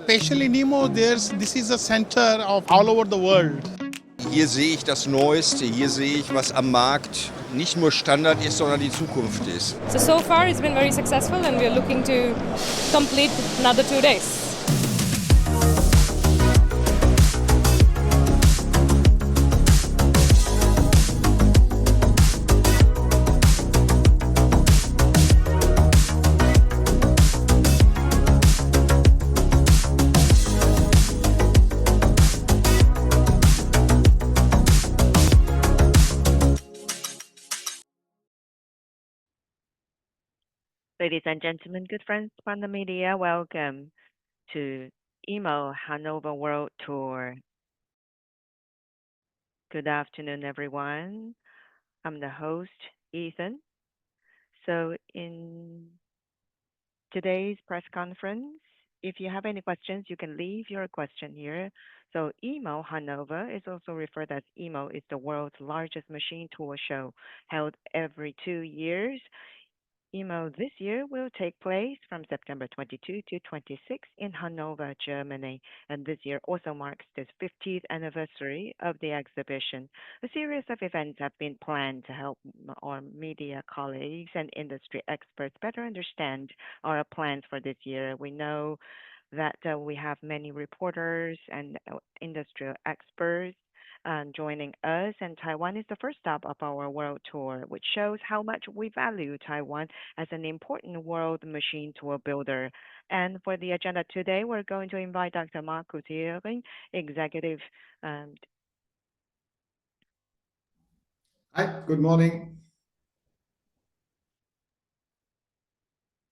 especially in EMO, this is a center of all over the world. Hier sehe ich das Neueste, hier sehe ich, was am Markt nicht nur Standard ist, sondern die Zukunft ist. So far it's been very successful and we're looking to complete another 2 days. Ladies and gentlemen, good friends from the media, welcome to EMO Hanover World Tour. Good afternoon, everyone. I'm the host, Ethan. So in today's press conference, if you have any questions, you can leave your question here. So EMO Hanover is also referred as EMO, is the world's largest machine tour show held every 2 years. EMO this year will take place from September 22 to 26 in Hanover, Germany. And this year also marks the 50th anniversary of the exhibition. A series of events have been planned to help our media colleagues and industry experts better understand our plans for this year. We know that we have many reporters and industrial experts joining us, and Taiwan is the first stop of our world tour, which shows how much we value Taiwan as an important world machine tour builder. And for the agenda today, we're going to invite Dr. Markus Heering, Executive. Hi, good morning.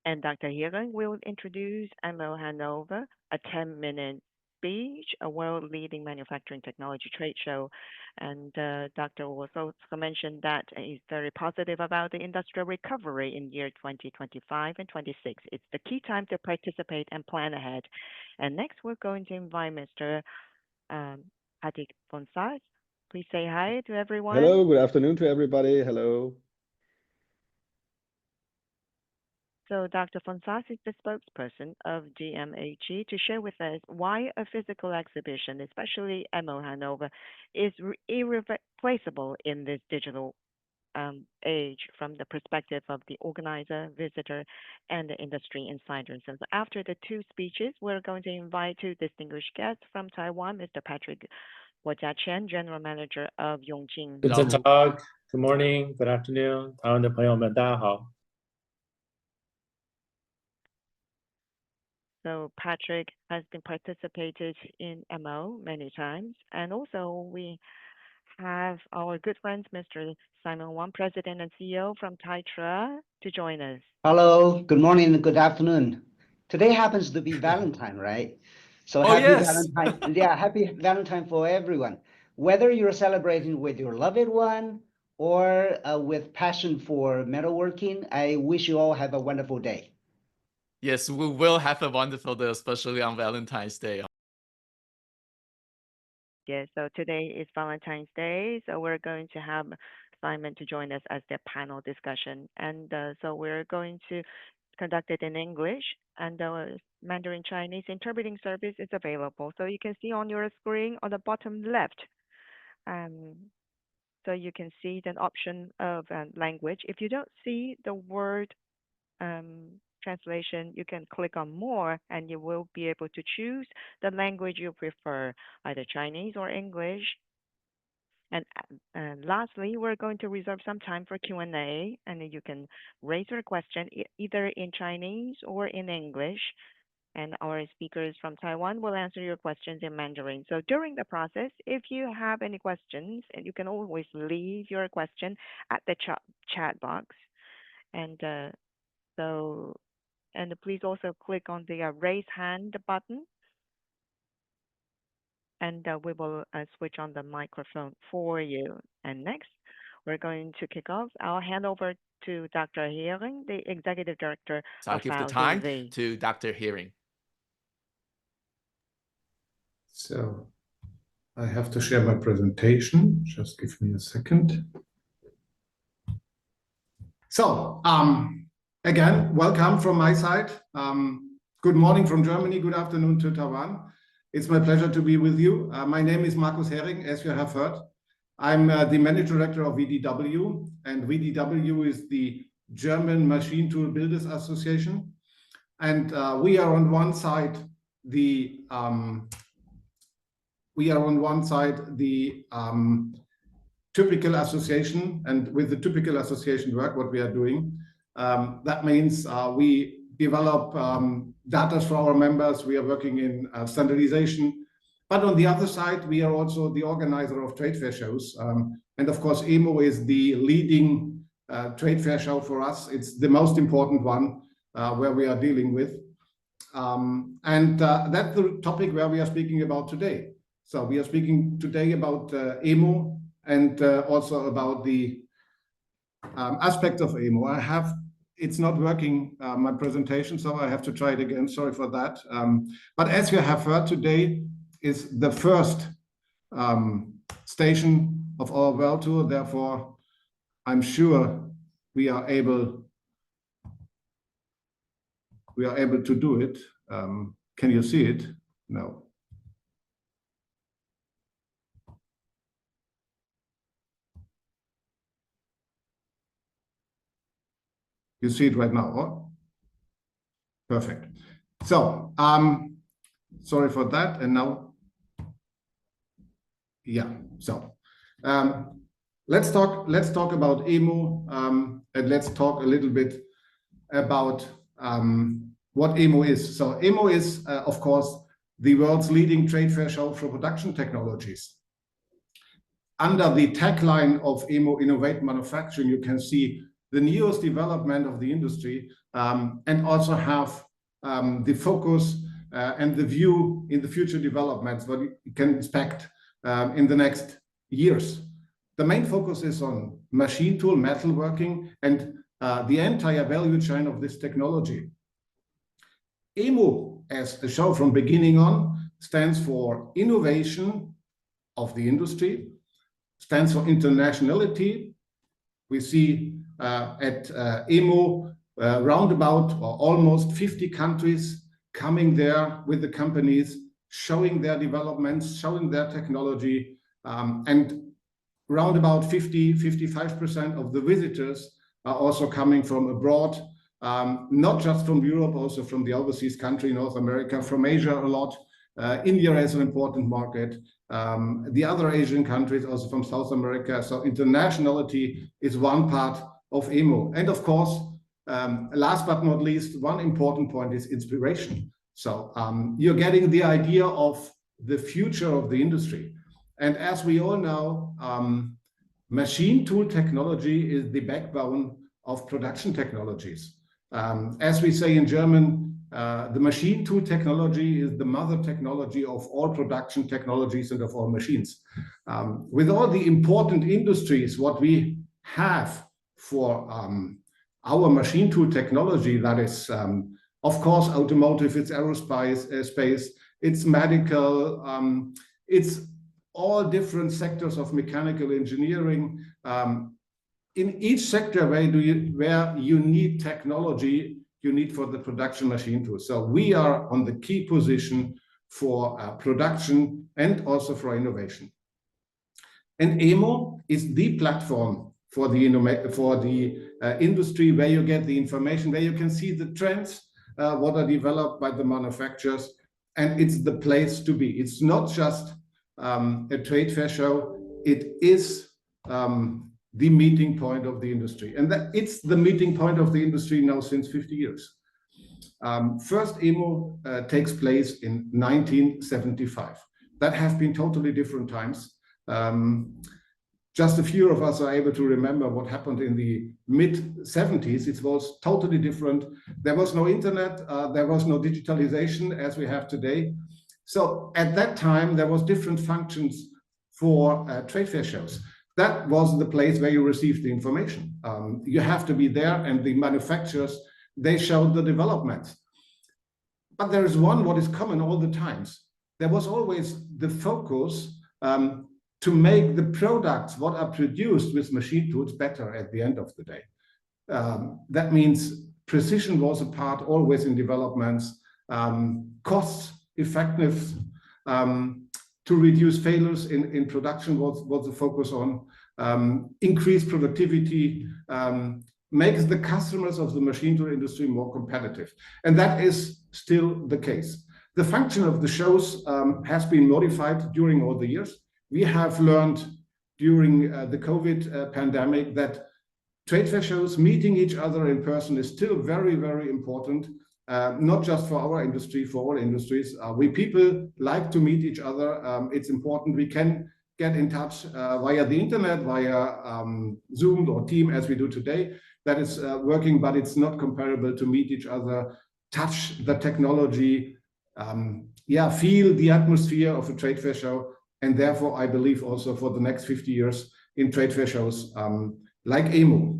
And Dr. Yeong will introduce EMO Hanover, a 10-minute speech, a world-leading manufacturing technology trade show. And Dr. was also mentioned that he's very positive about the industrial recovery in year 2025 and 26. It's the key time to participate and plan ahead. And next, we're going to invite Mr. Hartwig. Please say hi to everyone. Hello, good afternoon to everybody. Hello. So Dr. Fonsas is the spokesperson of DMAG to share with us why a physical exhibition, especially EMO Hanover, is irreplaceable in this digital age from the perspective of the organizer, visitor, and the industry insiders. So after the two speeches, we're going to invite two distinguished guests from Taiwan, Mr. Patrick Chen, General Manager of Yeong. Guten Tag, good morning, good afternoon, 台湾的朋友们，大家好。So Patrick has been participated in EMO many times, and also we have our good friend, Mr. Simon Wang, President and CEO from TAITRA, to join us. Hello, good morning and good afternoon. Today happens to be Valentine, right? So happy Valentine. Yeah, happy Valentine for everyone. Whether you're celebrating with your loved one or with passion for metalworking, I wish you all have a wonderful day. Yes, we will have a wonderful day, especially on Valentine's Day. Yes, so today is Valentine's Day, so we're going to have Simon to join us as the panel discussion. And so we're going to conduct it in English, and the Mandarin Chinese interpreting service is available. So you can see on your screen on the bottom left, so you can see the option of language. If you don't see the word translation, you can click on more and you will be able to choose the language you prefer, either Chinese or English. And lastly, we're going to reserve some time for Q&A, and you can raise your question either in Chinese or in English. And our speakers from Taiwan will answer your questions in Mandarin. So during the process, if you have any questions, and you can always leave your question at the chat box. And and please also click on the raise hand button, and we will switch on the microphone for you. And next, we're going to kick off. I'll hand over to Dr. Heering, the Executive Director. So I'll give the time to Dr. Heering. So I have to share my presentation. Just give me a second. So again, welcome from my side. Good morning from Germany, good afternoon to Taiwan. It's my pleasure to be with you. My name is Markus Heering, as you have heard. I'm the Managing Director of VDW, and VDW is the German Machine Tool Builders Association. And we are on one side the typical association, and with the typical association work, what we are doing, that means we develop data for our members. We are working in standardization. But on the other side, we are also the organizer of trade fair shows. And of course, EMO is the leading trade fair show for us. It's the most important one where we are dealing with. And that's the topic where we are speaking about today. So we are speaking today about EMO and also about the aspects of EMO. It's not working, my presentation, so I have to try it again. Sorry for that. But as you have heard, today is the first station of our world tour. Therefore, I'm sure we are able to do it. Can you see it? No. You see it right now, oh? Perfect. So, sorry for that. And now, yeah. So, let's talk about EMO, and let's talk a little bit about what EMO is. So, EMO is, of course, the world's leading trade fair show for production technologies. Under the tagline of EMO, Innovate Manufacturing, you can see the newest development of the industry, and also have the focus and the view in the future developments, what you can expect in the next years. The main focus is on machine tool, metalworking, and the entire value chain of this technology. EMO, as the show from beginning on, stands for innovation of the industry, stands for internationality. We see at EMO roundabout or almost 50 countries coming there with the companies, showing their developments, showing their technology, and roundabout 55% of the visitors are also coming from abroad, not just from Europe, also from the overseas country, North America, from Asia a lot. India is an important market. The other Asian countries, also from South America. So internationality is one part of EMO. And of course, last but not least, one important point is inspiration. So you're getting the idea of the future of the industry. And as we all know, machine tool technology is the backbone of production technologies. As we say in German, the machine tool technology is the mother technology of all production technologies and of all machines. With all the important industries, what we have for our machine tool technology, that is, of course, automotive, it's aerospace, space, it's medical, it's all different sectors of mechanical engineering. In each sector where you need technology, you need for the production machine tool. So we are on the key position for production and also for innovation. And EMO is the platform for the industry, where you get the information, where you can see the trends, what are developed by the manufacturers, and it's the place to be. It's not just a trade fair show, it is the meeting point of the industry. And it's the meeting point of the industry now since 50 years. First EMO takes place in 1975. That have been totally different times. Just a few of us are able to remember what happened in the mid-70s. It was totally different. There was no internet, there was no digitalization as we have today. So at that time, there was different functions for trade fair shows. That was the place where you received the information. You have to be there, and the manufacturers, they showed the developments. But there is what is common all the times. There was always the focus to make the products, what are produced with machine tools, better at the end of the day. That means precision was a part always in developments. cost effectiveness, to reduce failures in production was the focus on, increase productivity, makes the customers of the machine tool industry more competitive. And that is still the case. The function of the shows has been modified during all the years. We have learned during the COVID pandemic that trade fair shows, meeting each other in person, is still very, very important, not just for our industry, for all industries. We people like to meet each other. It's important. We can get in touch via the internet, via Zoom or Team, as we do today. That is working, but it's not comparable to meet each other, touch the technology, feel the atmosphere of a trade fair show. And therefore, I believe also for the next 50 years in trade fair shows like EMO.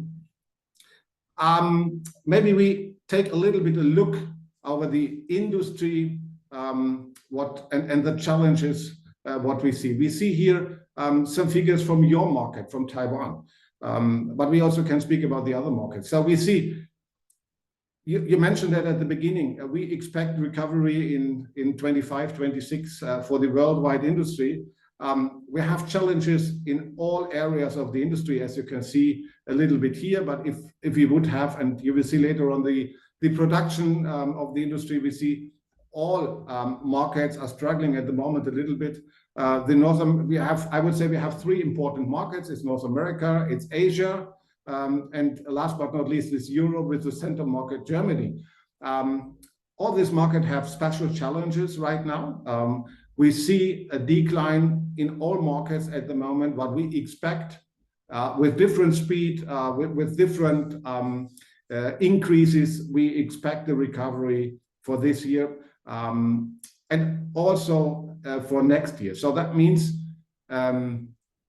Maybe we take a little bit of a look over the industry, and the challenges, what we see. We see here some figures from your market, from Taiwan, but we also can speak about the other markets. So we see, you mentioned that at the beginning, we expect recovery in 25, 26 for the worldwide industry. We have challenges in all areas of the industry, as you can see a little bit here. But if we would have, and you will see later on the production of the industry, we see all markets are struggling at the moment a little bit. I would say we have three important markets. It's North America, it's Asia, and last but not least is Europe with the center market, Germany. All these markets have special challenges right now. We see a decline in all markets at the moment. What we expect with different speed, with different increases, we expect the recovery for this year and also for next year. So that means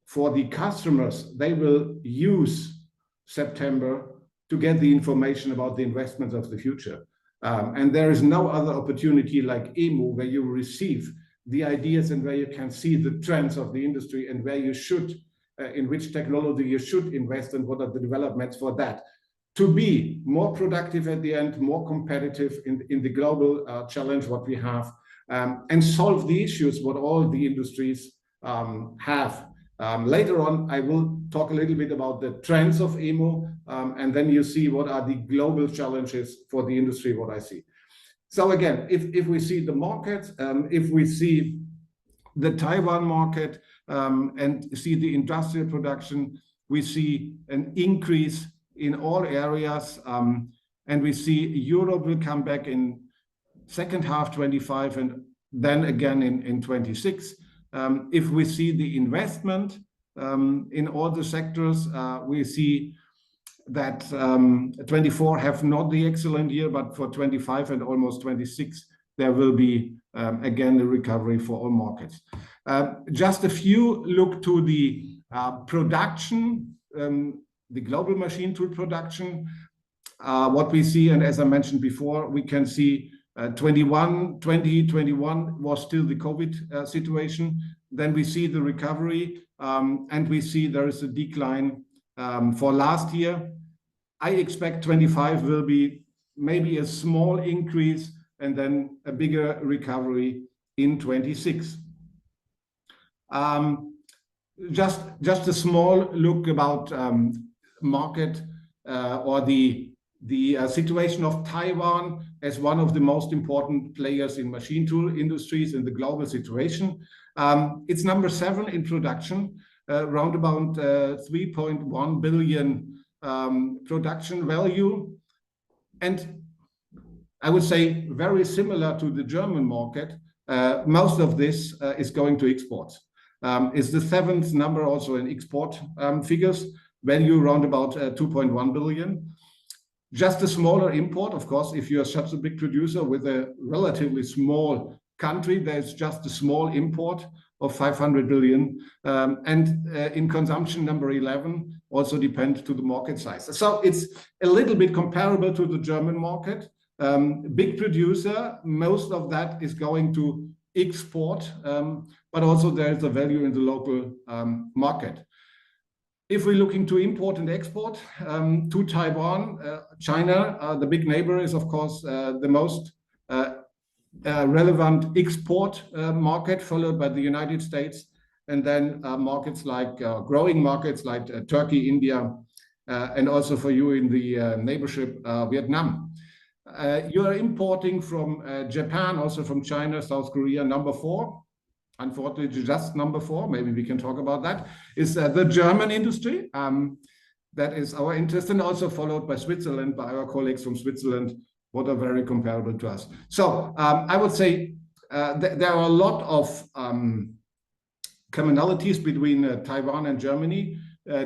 for the customers, they will use September to get the information about the investments of the future. And there is no other opportunity like EMO where you receive the ideas and where you can see the trends of the industry and where you should, in which technology you should invest and what are the developments for that. To be more productive at the end, more competitive in the global challenge what we have, and solve the issues what all the industries have. Later on, I will talk a little bit about the trends of EMO, and then you see what are the global challenges for the industry, what I see. So again, if we see the market, if we see the Taiwan market and see the industrial production, we see an increase in all areas, and we see Europe will come back in second half 25 and then again in 26. If we see the investment in all the sectors, we see that 24 have not the excellent year, but for 25 and almost 26, there will be again a recovery for all markets. Just a few look to the production, the global machine tool production. What we see, and as I mentioned before, we can see 2021 was still the COVID situation. Then we see the recovery, and we see there is a decline for last year. I expect 25 will be maybe a small increase and then a bigger recovery in 26. Just a small look about market or the situation of Taiwan as one of the most important players in machine tool industries in the global situation. It's number 7 in production, around about 3.1 billion production value. And I would say very similar to the German market, most of this is going to exports. It's the 7th number also in export figures, value around about 2.1 billion. Just a smaller import, of course, if you're such a big producer with a relatively small country, there's just a small import of 500 billion. And in consumption, number 11 also depends to the market size. So it's a little bit comparable to the German market. Big producer, most of that is going to export, but also there is a value in the local market. If we're looking to import and export to Taiwan, China, the big neighbor is, of course, the most relevant export market, followed by the United States, and then markets like growing markets like Turkey, India, and also for you in the neighborship, Vietnam. You are importing from Japan, also from China, South Korea. Number 4, unfortunately, just number 4, maybe we can talk about that, is the German industry. That is our interest, and also followed by Switzerland, by our colleagues from Switzerland, what are very comparable to us. So I would say there are a lot of commonalities between Taiwan and Germany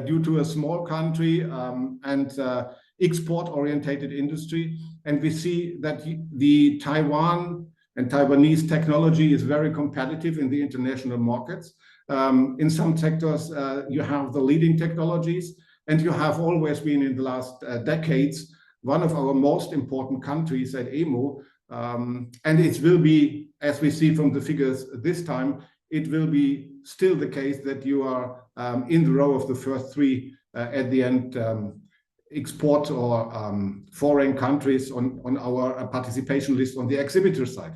due to a small country and export-orientated industry. And we see that the Taiwan and Taiwanese technology is very competitive in the international markets. In some sectors, you have the leading technologies, and you have always been in the last decades one of our most important countries at EMO. And it will be, as we see from the figures this time, it will be still the case that you are in the row of the first 3 at the end export or foreign countries on our participation list on the exhibitor side.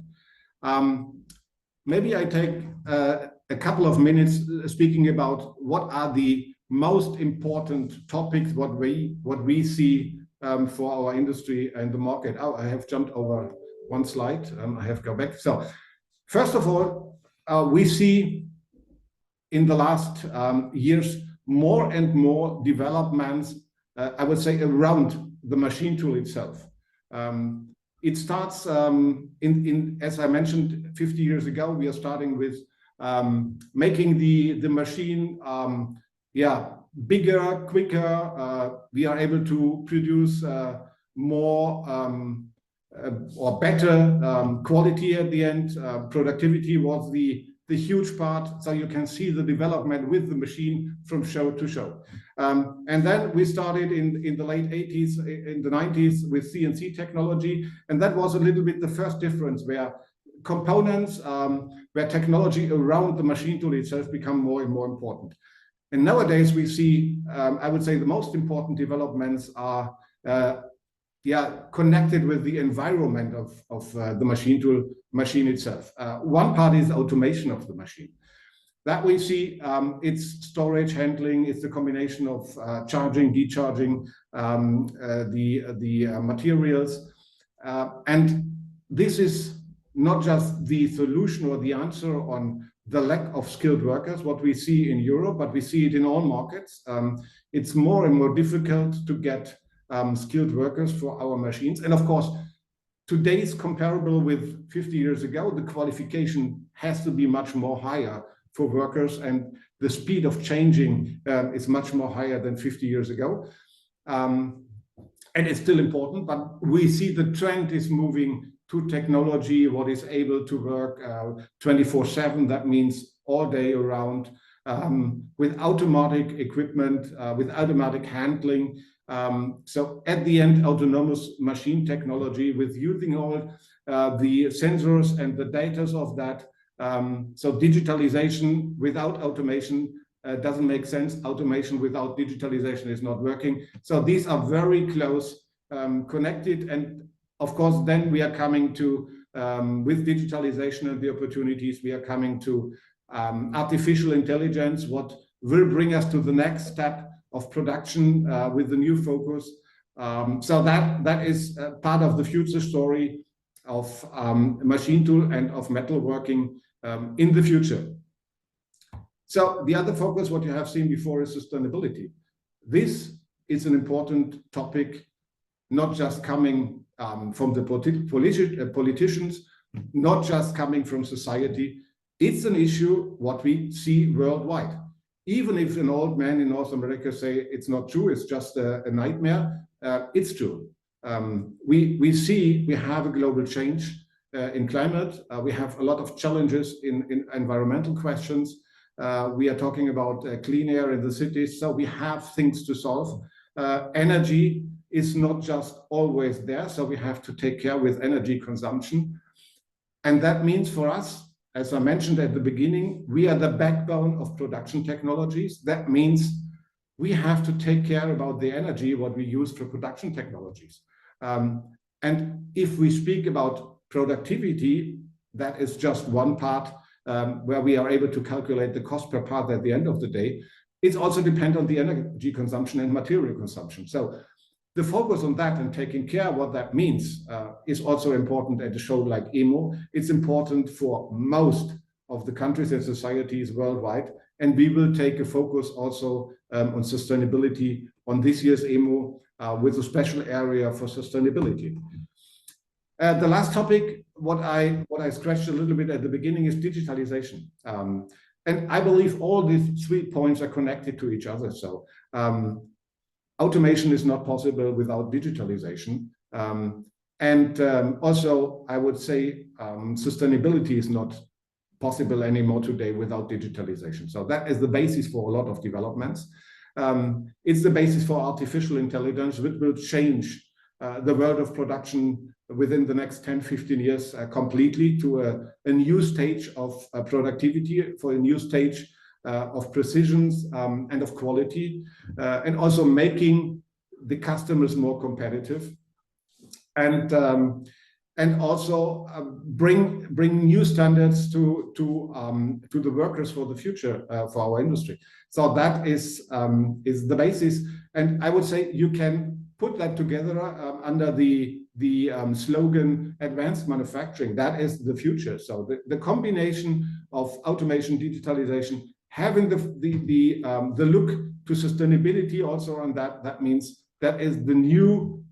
Maybe I take a couple of minutes speaking about what are the most important topics, what we see for our industry and the market. Oh, I have jumped over one slide. I have to go back. So first of all, we see in the last years more and more developments, I would say, around the machine tool itself. It starts as I mentioned, 50 years ago, we are starting with making the machine bigger, quicker. We are able to produce more or better quality at the end. Productivity was the huge part. So you can see the development with the machine from show to show. And then we started in the late 80s, in the 90s with CNC technology. And that was a little bit the first difference where components, where technology around the machine tool itself become more and more important. And nowadays we see, I would say the most important developments are connected with the environment of the machine itself. One part is automation of the machine. That we see, it's storage, handling, it's the combination of charging, decharging the materials. And this is not just the solution or the answer on the lack of skilled workers, what we see in Europe, but we see it in all markets. It's more and more difficult to get skilled workers for our machines. And of course, today is comparable with 50 years ago. The qualification has to be much more higher for workers, and the speed of changing is much more higher than 50 years ago. And it's still important, but we see the trend is moving to technology, what is able to work 24/7. That means all day around, with automatic equipment, with automatic handling. So at the end, autonomous machine technology with using all the sensors and the data of that. So digitalization without automation doesn't make sense. Automation without digitalization is not working. So these are very close connected. And of course, then we are coming to, with digitalization and the opportunities, we are coming to artificial intelligence, what will bring us to the next step of production with the new focus. So that is part of the future story of machine tool and of metalworking in the future. So the other focus, what you have seen before, is sustainability. This is an important topic, not just coming from the politicians, not just coming from society. It's an issue what we see worldwide. Even if an old man in North America say it's not true, it's just a nightmare, it's true. We see we have a global change in climate. We have a lot of challenges in environmental questions. We are talking about clean air in the cities, so we have things to solve. Energy is not just always there, so we have to take care with energy consumption. And that means for us, as I mentioned at the beginning, we are the backbone of production technologies. That means we have to take care about the energy, what we use for production technologies. And if we speak about productivity, that is just one part where we are able to calculate the cost per part at the end of the day. It's also dependent on the energy consumption and material consumption. So the focus on that and taking care of what that means is also important at a show like EMO. It's important for most of the countries and societies worldwide. And we will take a focus also on sustainability on this year's EMO with a special area for sustainability. The last topic, what I scratched a little bit at the beginning, is digitalization. And I believe all these 3 points are connected to each other. So automation is not possible without digitalization. Also, I would say sustainability is not possible anymore today without digitalization. So that is the basis for a lot of developments. It's the basis for artificial intelligence, which will change the world of production within the next 10, 15 years completely to a new stage of productivity, for a new stage of precision and of quality, and also making the customers more competitive, and also bring new standards to the workers for the future for our industry. So that is the basis, and I would say you can put that together under the slogan "Advanced Manufacturing." That is the future. So the combination of automation, digitalization, having the look to sustainability also on that. That means that is the new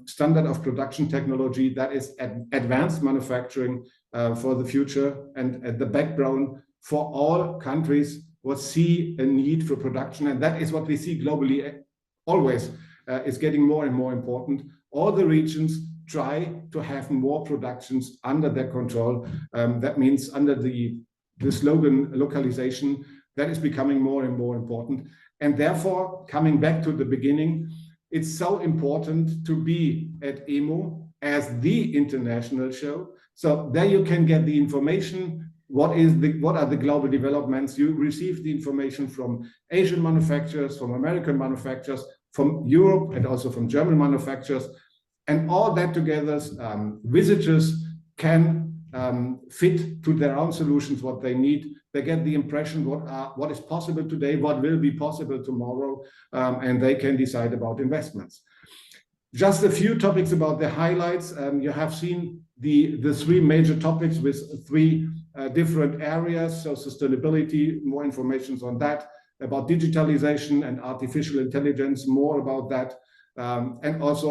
standard of production technology. That is advanced manufacturing for the future, and the background for all countries what see a need for production. And that is what we see globally always is getting more and more important. All the regions try to have more productions under their control. That means under the slogan localization, that is becoming more and more important. And therefore, coming back to the beginning, it's so important to be at EMO as the international show. So there you can get the information. What are the global developments? You receive the information from Asian manufacturers, from American manufacturers, from Europe, and also from German manufacturers. And all that together, visitors can fit to their own solutions what they need. They get the impression what is possible today, what will be possible tomorrow, and they can decide about investments. Just a few topics about the highlights. You have seen the 3 major topics with 3 different areas. So sustainability, more information on that, about digitalization and artificial intelligence, more about that, and also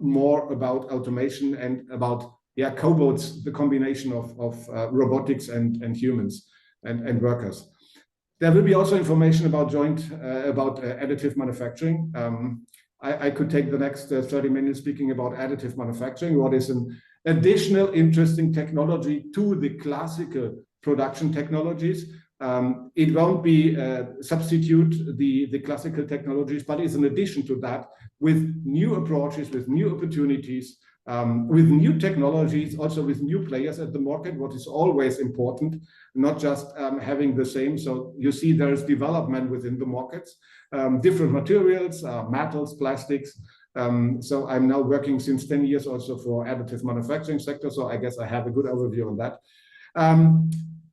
more about automation and about cobots, the combination of robotics and humans and workers. There will be also information about additive manufacturing. I could take the next 30 minutes speaking about additive manufacturing, what is an additional interesting technology to the classical production technologies. It won't be substitute the classical technologies, but it's an addition to that with new approaches, with new opportunities, with new technologies, also with new players at the market, what is always important, not just having the same. So you see there is development within the markets, different materials, metals, plastics. So I'm now working since 10 years also for additive manufacturing sector. So I guess I have a good overview on that.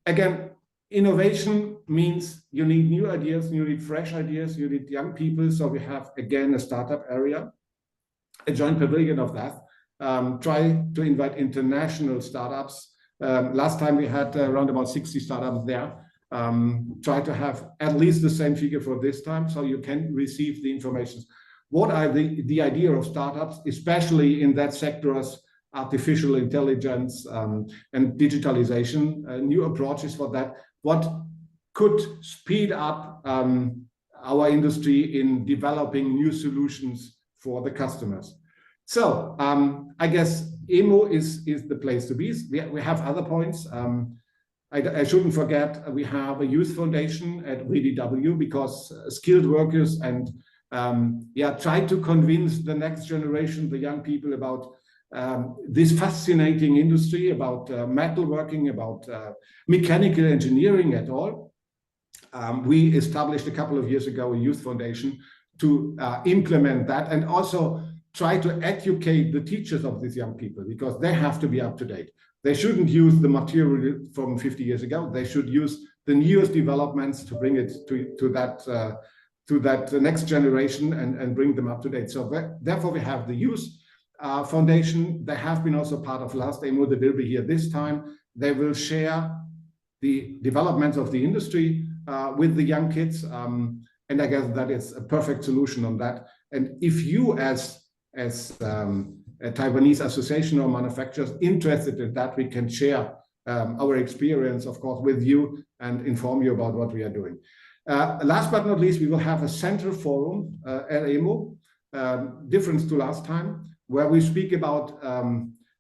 Again, innovation means you need new ideas, you need fresh ideas, you need young people. So we have, again, a startup area, a joint pavilion of that. Try to invite international startups. Last time we had around about 60 startups there. Try to have at least the same figure for this time, so you can receive the information. What are the idea of startups, especially in that sector as artificial intelligence and digitalization, new approaches for that? What could speed up our industry in developing new solutions for the customers? So I guess EMO is the place to be. We have other points. I shouldn't forget we have a youth foundation at VDW, because skilled workers and try to convince the next generation, the young people, about this fascinating industry, about metalworking, about mechanical engineering at all. We established a couple of years ago a youth foundation to implement that, and also try to educate the teachers of these young people, because they have to be up to date. They shouldn't use the material from 50 years ago. They should use the newest developments to bring it to that next generation and bring them up to date. So therefore, we have the Youth Foundation. They have been also part of last EMO. They will be here this time. They will share the developments of the industry with the young kids. And I guess that is a perfect solution on that. And if you as a Taiwanese association or manufacturers interested in that, we can share our experience, of course, with you and inform you about what we are doing. Last but not least, we will have a central forum at EMO, different to last time, where we speak about,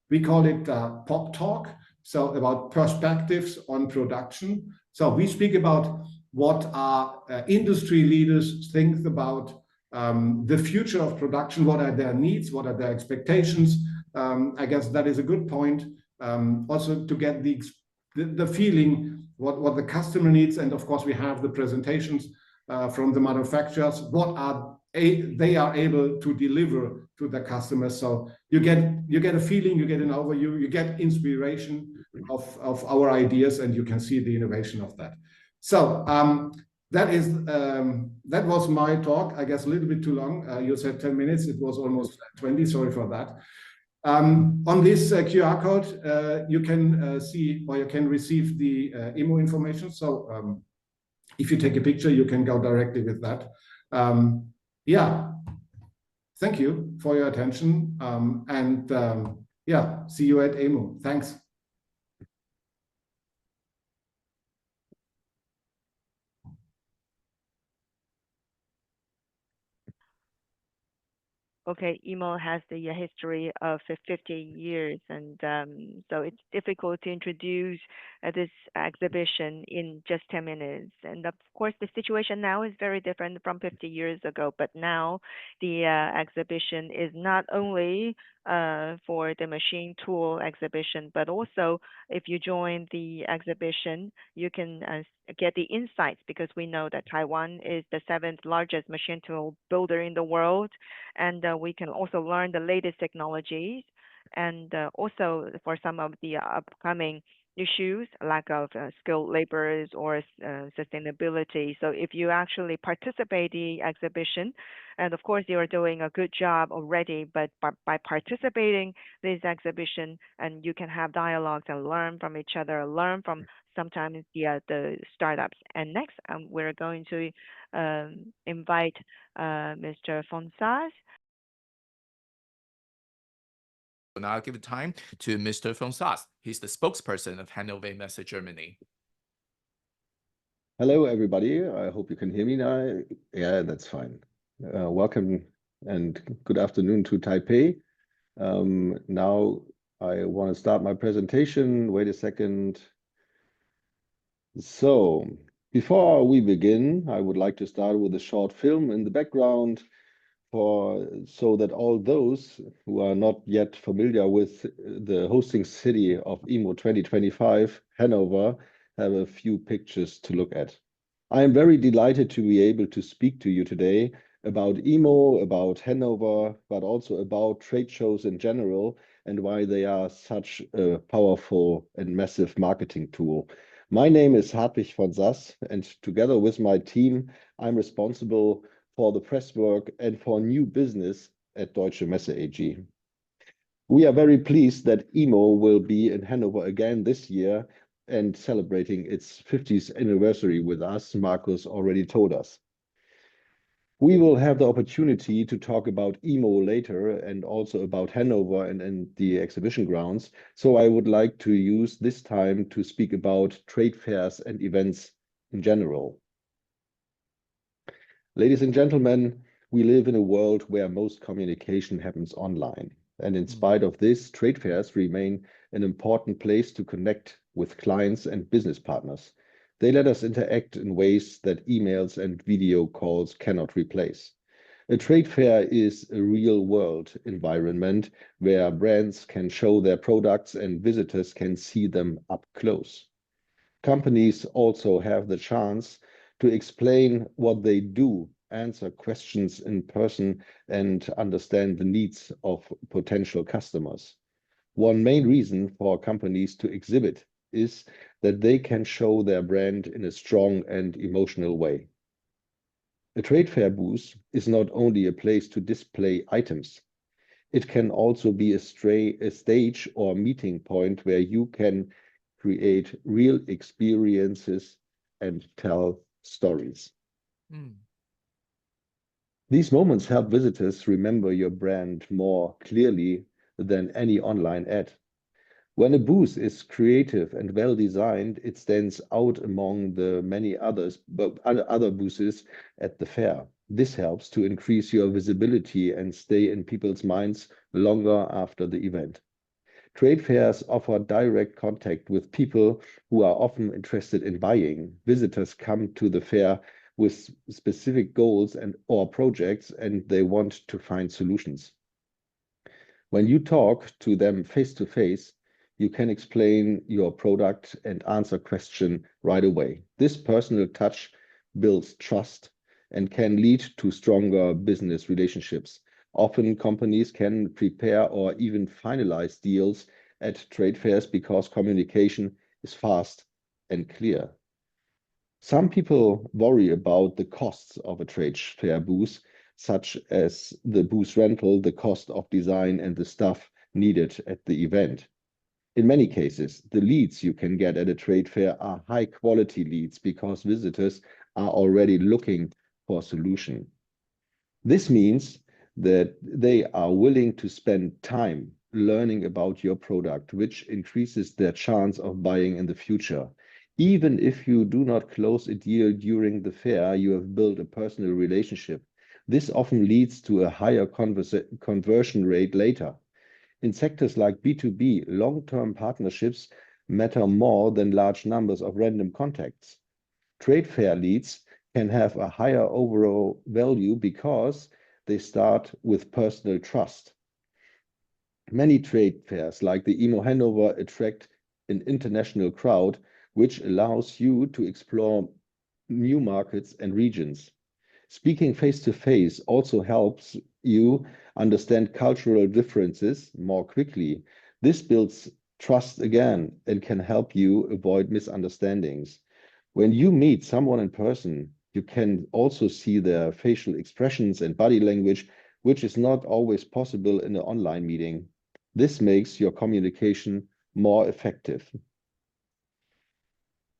we call it POP Talk, so about perspectives on production. So we speak about what our industry leaders think about the future of production, what are their needs, what are their expectations. I guess that is a good point, also to get the feeling what the customer needs. And of course, we have the presentations from the manufacturers, what they are able to deliver to the customers. So you get a feeling, you get an overview, you get inspiration of our ideas, and you can see the innovation of that. So that was my talk. I guess a little bit too long. You said 10 minutes. It was almost 20. Sorry for that. On this QR code, you can see, or you can receive the EMO information. So if you take a picture, you can go directly with that. Yeah, thank you for your attention. Yeah, see you at EMO. Thanks. Okay, EMO has the history of 50 years, and so it's difficult to introduce this exhibition in just 10 minutes. And of course, the situation now is very different from 50 years ago, but now the exhibition is not only for the machine tool exhibition, but also if you join the exhibition, you can get the insights, because we know that Taiwan is the 7th largest machine tool builder in the world, and we can also learn the latest technologies, and also for some of the upcoming issues, lack of skilled laborers or sustainability. So if you actually participate in the exhibition, and of course you are doing a good job already, but by participating in this exhibition, and you can have dialogues and learn from each other, learn from sometimes the startups. And next, we're going to invite Mr. Fonsas. Now I'll give time to Mr. Fonsas. He's the spokesperson of Hannover Messe, Germany. Hello, everybody. I hope you can hear me now. Yeah, that's fine. Welcome and good afternoon to Taipei. Now I want to start my presentation. Wait a second. So before we begin, I would like to start with a short film in the background so that all those who are not yet familiar with the hosting city of EMO 2025, Hanover, have a few pictures to look at. I am very delighted to be able to speak to you today about EMO, about Hanover, but also about trade shows in general and why they are such a powerful and massive marketing tool. My name is Hartwig von Sass, and together with my team, I'm responsible for the press work and for new business at Deutsche Messe AG. We are very pleased that EMO will be in Hanover again this year and celebrating its 50th anniversary with us. Markus already told us. We will have the opportunity to talk about EMO later and also about Hanover and the exhibition grounds. So I would like to use this time to speak about trade fairs and events in general. Ladies and gentlemen, we live in a world where most communication happens online. And in spite of this, trade fairs remain an important place to connect with clients and business partners. They let us interact in ways that emails and video calls cannot replace. A trade fair is a real-world environment where brands can show their products and visitors can see them up close. Companies also have the chance to explain what they do, answer questions in person, and understand the needs of potential customers. One main reason for companies to exhibit is that they can show their brand in a strong and emotional way. A trade fair booth is not only a place to display items, it can also be a stage or meeting point where you can create real experiences and tell stories. Mm. These moments help visitors remember your brand more clearly than any online ad. When a booth is creative and well designed, it stands out among the many other booths at the fair. This helps to increase your visibility and stay in people's minds longer after the event. Trade fairs offer direct contact with people who are often interested in buying. Visitors come to the fair with specific goals or projects, and they want to find solutions. When you talk to them face to face, you can explain your product and answer questions right away. This personal touch builds trust and can lead to stronger business relationships. Often companies can prepare or even finalize deals at trade fairs because communication is fast and clear. Some people worry about the costs of a trade fair booth, such as the booth rental, the cost of design, and the staff needed at the event. In many cases, the leads you can get at a trade fair are high quality leads because visitors are already looking for a solution. This means that they are willing to spend time learning about your product, which increases their chance of buying in the future. Even if you do not close a deal during the fair, you have built a personal relationship. This often leads to a higher conversion rate later. In sectors like B2B, long-term partnerships matter more than large numbers of random contacts. Trade fair leads can have a higher overall value because they start with personal trust. Many trade fairs, like the EMO Hanover, attract an international crowd, which allows you to explore new markets and regions. Speaking face-to-face also helps you understand cultural differences more quickly. This builds trust again and can help you avoid misunderstandings. When you meet someone in person, you can also see their facial expressions and body language, which is not always possible in an online meeting. This makes your communication more effective.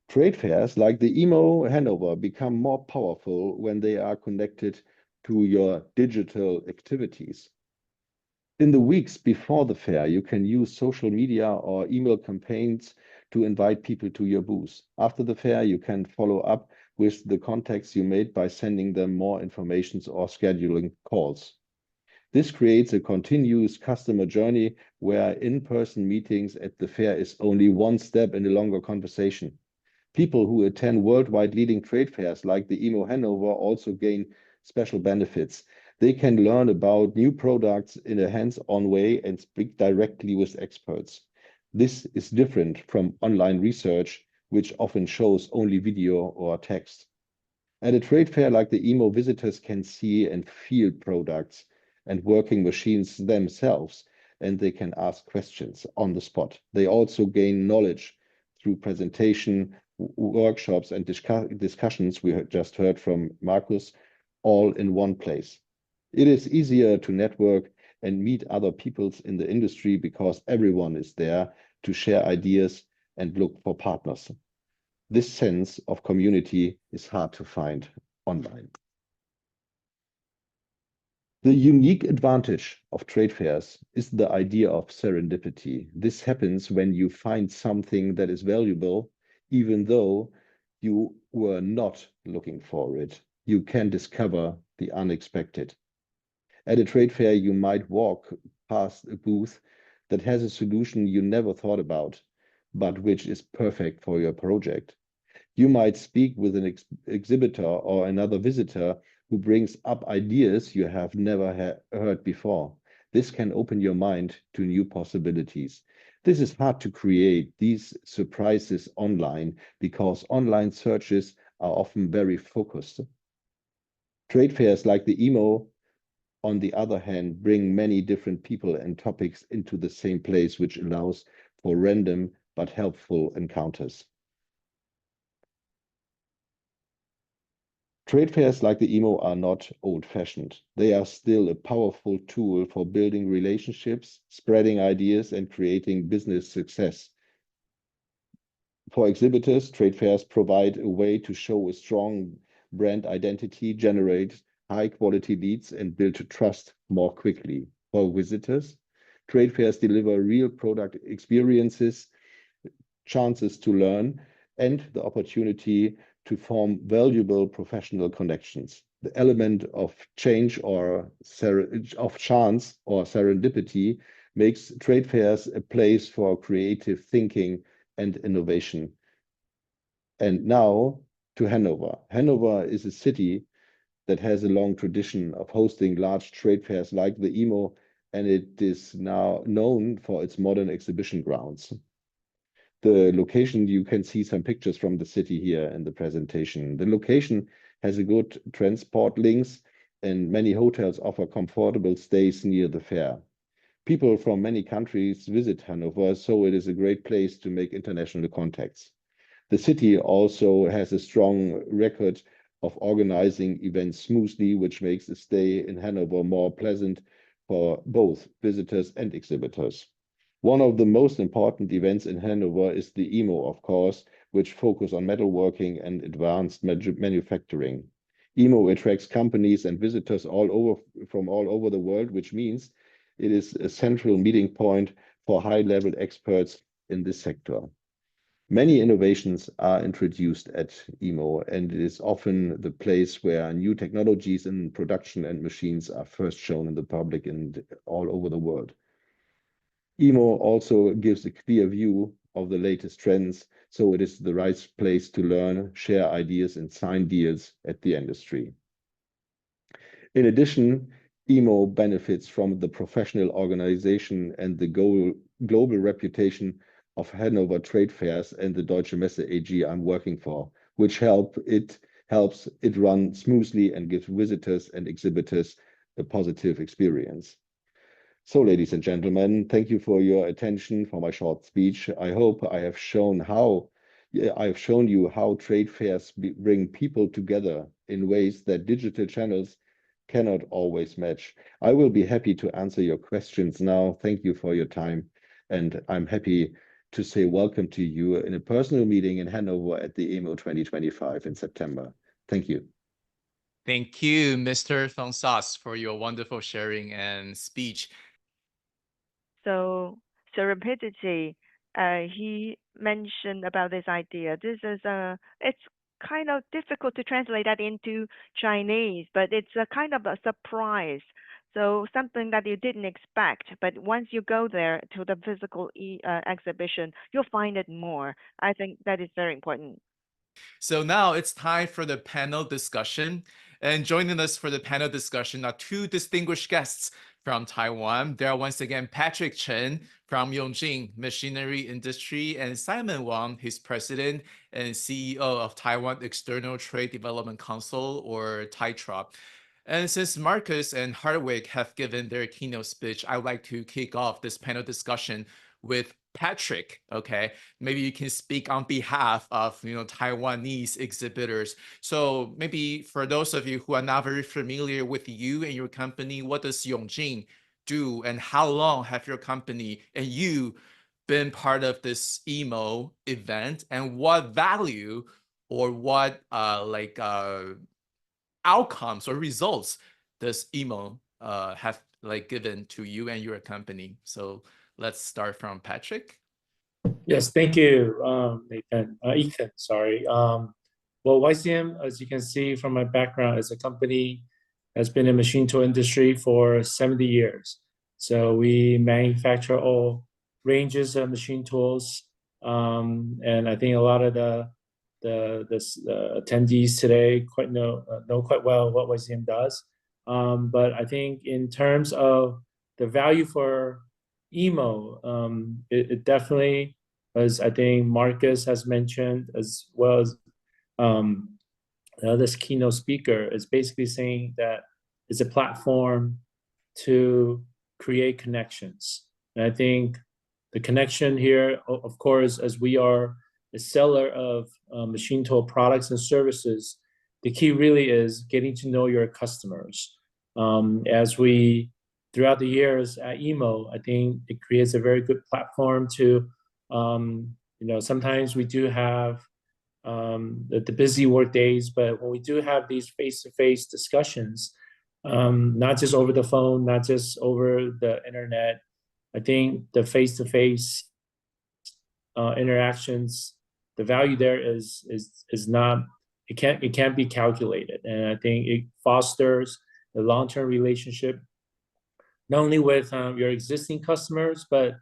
Trade fairs like the EMO Hanover become more powerful when they are connected to your digital activities. In the weeks before the fair, you can use social media or email campaigns to invite people to your booth. After the fair, you can follow up with the contacts you made by sending them more information or scheduling calls. This creates a continuous customer journey where in-person meetings at the fair is only one step in a longer conversation. People who attend worldwide leading trade fairs like the EMO Hanover also gain special benefits. They can learn about new products in a hands-on way and speak directly with experts. This is different from online research, which often shows only video or text. At a trade fair like the EMO, visitors can see and feel products and working machines themselves, and they can ask questions on the spot. They also gain knowledge through presentation, workshops, and discussions we just heard from Markus, all in one place. It is easier to network and meet other peoples in the industry because everyone is there to share ideas and look for partners. This sense of community is hard to find online. The unique advantage of trade fairs is the idea of serendipity. This happens when you find something that is valuable, even though you were not looking for it. You can discover the unexpected. At a trade fair, you might walk past a booth that has a solution you never thought about, but which is perfect for your project. You might speak with an exhibitor or another visitor who brings up ideas you have never heard before. This can open your mind to new possibilities. This is hard to create these surprises online because online searches are often very focused. Trade fairs like the EMO on the other hand, bring many different people and topics into the same place, which allows for random but helpful encounters. Trade fairs like the EMO are not old-fashioned. They are still a powerful tool for building relationships, spreading ideas, and creating business success. For exhibitors, trade fairs provide a way to show a strong brand identity, generate high-quality leads, and build trust more quickly. For visitors, trade fairs deliver real product experiences, chances to learn, and the opportunity to form valuable professional connections. The element of change or of chance or serendipity makes trade fairs a place for creative thinking and innovation. And now to Hanover. Hanover is a city that has a long tradition of hosting large trade fairs like the EMO, and it is now known for its modern exhibition grounds. The location, you can see some pictures from the city here in the presentation. The location has a good transport links, and many hotels offer comfortable stays near the fair. People from many countries visit Hanover, so it is a great place to make international contacts. The city also has a strong record of organizing events smoothly, which makes a stay in Hanover more pleasant for both visitors and exhibitors. One of the most important events in Hanover is the EMO, of course, which focus on metalworking and advanced manufacturing. EMO attracts companies and visitors from all over the world, which means it is a central meeting point for high-level experts in this sector. Many innovations are introduced at EMO, and it is often the place where new technologies in production and machines are first shown in the public and all over the world. EMO also gives a clear view of the latest trends, so it is the right place to learn, share ideas, and sign deals at the industry. In addition, EMO benefits from the professional organization and the global reputation of Hanover trade fairs and the Deutsche Messe AG I'm working for, which helps it run smoothly and gives visitors and exhibitors a positive experience. So, ladies and gentlemen, thank you for your attention for my short speech. I hope I have shown you how trade fairs bring people together in ways that digital channels cannot always match. I will be happy to answer your questions now. Thank you for your time, and I'm happy to say welcome to you in a personal meeting in Hanover at the EMO 2025 in September. Thank you. Thank you, Mr. von Saas, for your wonderful sharing and speech. So serendipity, he mentioned about this idea. This is it's kind of difficult to translate that into Chinese, but it's a kind of a surprise. So something that you didn't expect, but once you go there to the physical exhibition, you'll find it more. I think that is very important. So now it's time for the panel discussion. And joining us for the panel discussion are two distinguished guests from Taiwan. They are once again Patrick Chen from Yeong Machinery Industry and Simon Wang, his president and CEO of Taiwan External Trade Development Council, or TAITRA. And since Markus and Hartwig have given their keynote speech, I would like to kick off this panel discussion with Patrick. Okay, maybe you can speak on behalf of Taiwanese exhibitors. So maybe for those of you who are not very familiar with you and your company, what does Yeong do, and how long have your company and you been part of this EMO event, and what value or what outcomes or results does EMO have given to you and your company? So let's start from Patrick. Yes, thank you, Ethan, sorry. Well, YCM, as you can see from my background, is a company that's been in machine tool industry for 70 years. So we manufacture all ranges of machine tools. And I think a lot of the attendees today know quite well what YCM does. But I think in terms of the value for EMO, it definitely, as I think Markus has mentioned, as well as this keynote speaker, is basically saying that it's a platform to create connections. And I think the connection here, of course, as we are a seller of machine tool products and services, the key really is getting to know your customers. As we, throughout the years at EMO, I think it creates a very good platform to, sometimes we do have the busy work days, but when we do have these face-to-face discussions, not just over the phone, not just over the internet, I think the face-to-face interactions, the value there is not, it can't be calculated, and I think it fosters a long-term relationship, not only with your existing customers, but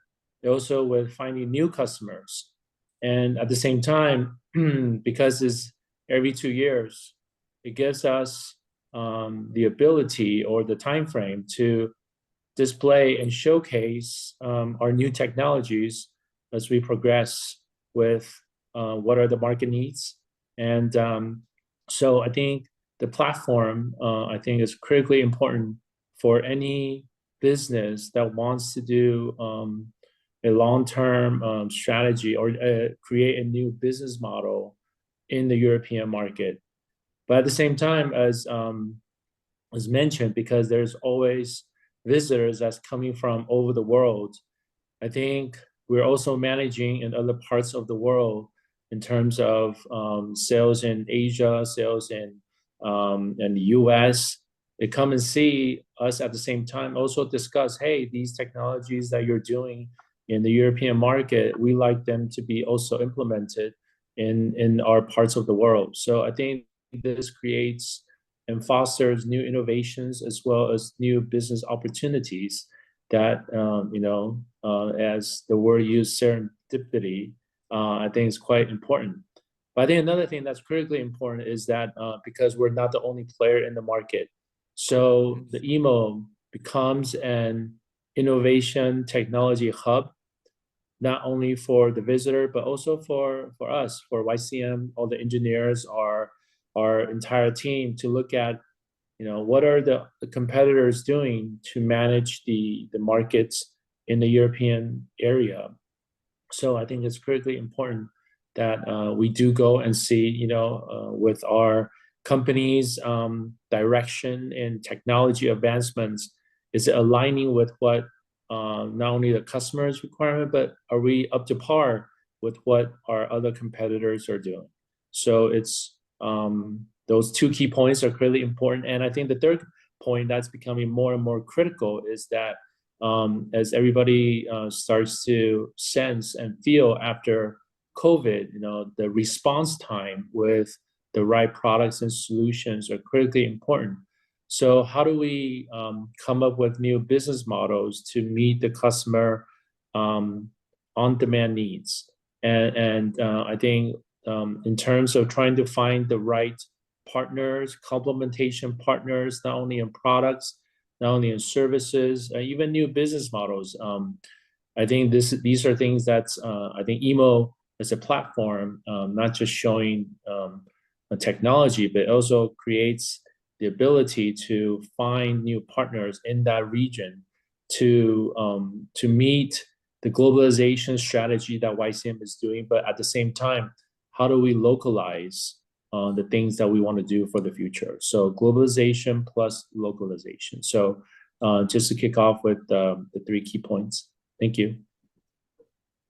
also with finding new customers. And at the same time, because it's every 2 years, it gives us the ability or the time frame to display and showcase our new technologies as we progress with what are the market needs. And so I think the platform, I think, is critically important for any business that wants to do a long-term strategy or create a new business model in the European market. But at the same time, as mentioned, because there's always visitors that's coming from over the world, I think we're also managing in other parts of the world in terms of sales in Asia, sales in the US. They come and see us at the same time, also discuss, hey, these technologies that you're doing in the European market, we like them to be also implemented in our parts of the world. So I think this creates and fosters new innovations as well as new business opportunities that, as the word used, serendipity, I think is quite important. But I think another thing that's critically important is that because we're not the only player in the market, so the EMO becomes an innovation technology hub, not only for the visitor, but also for us, for YCM, all the engineers, our entire team, to look at, what are the competitors doing to manage the markets in the European area. So I think it's critically important that we do go and see, with our company's direction and technology advancements, is it aligning with what not only the customer's requirement, but are we up to par with what our other competitors are doing? So it's those two key points are critically important. And I think the third point that's becoming more and more critical is that as everybody starts to sense and feel after COVID, the response time with the right products and solutions are critically important. So how do we come up with new business models to meet the customer on-demand needs? And I think in terms of trying to find the right partners, complementation partners, not only in products, not only in services, even new business models. I think these are things that I think EMO as a platform, not just showing a technology, but also creates the ability to find new partners in that region to meet the globalization strategy that YCM is doing. But at the same time, how do we localize the things that we want to do for the future? So globalization plus localization. So just to kick off with the 3 key points. Thank you.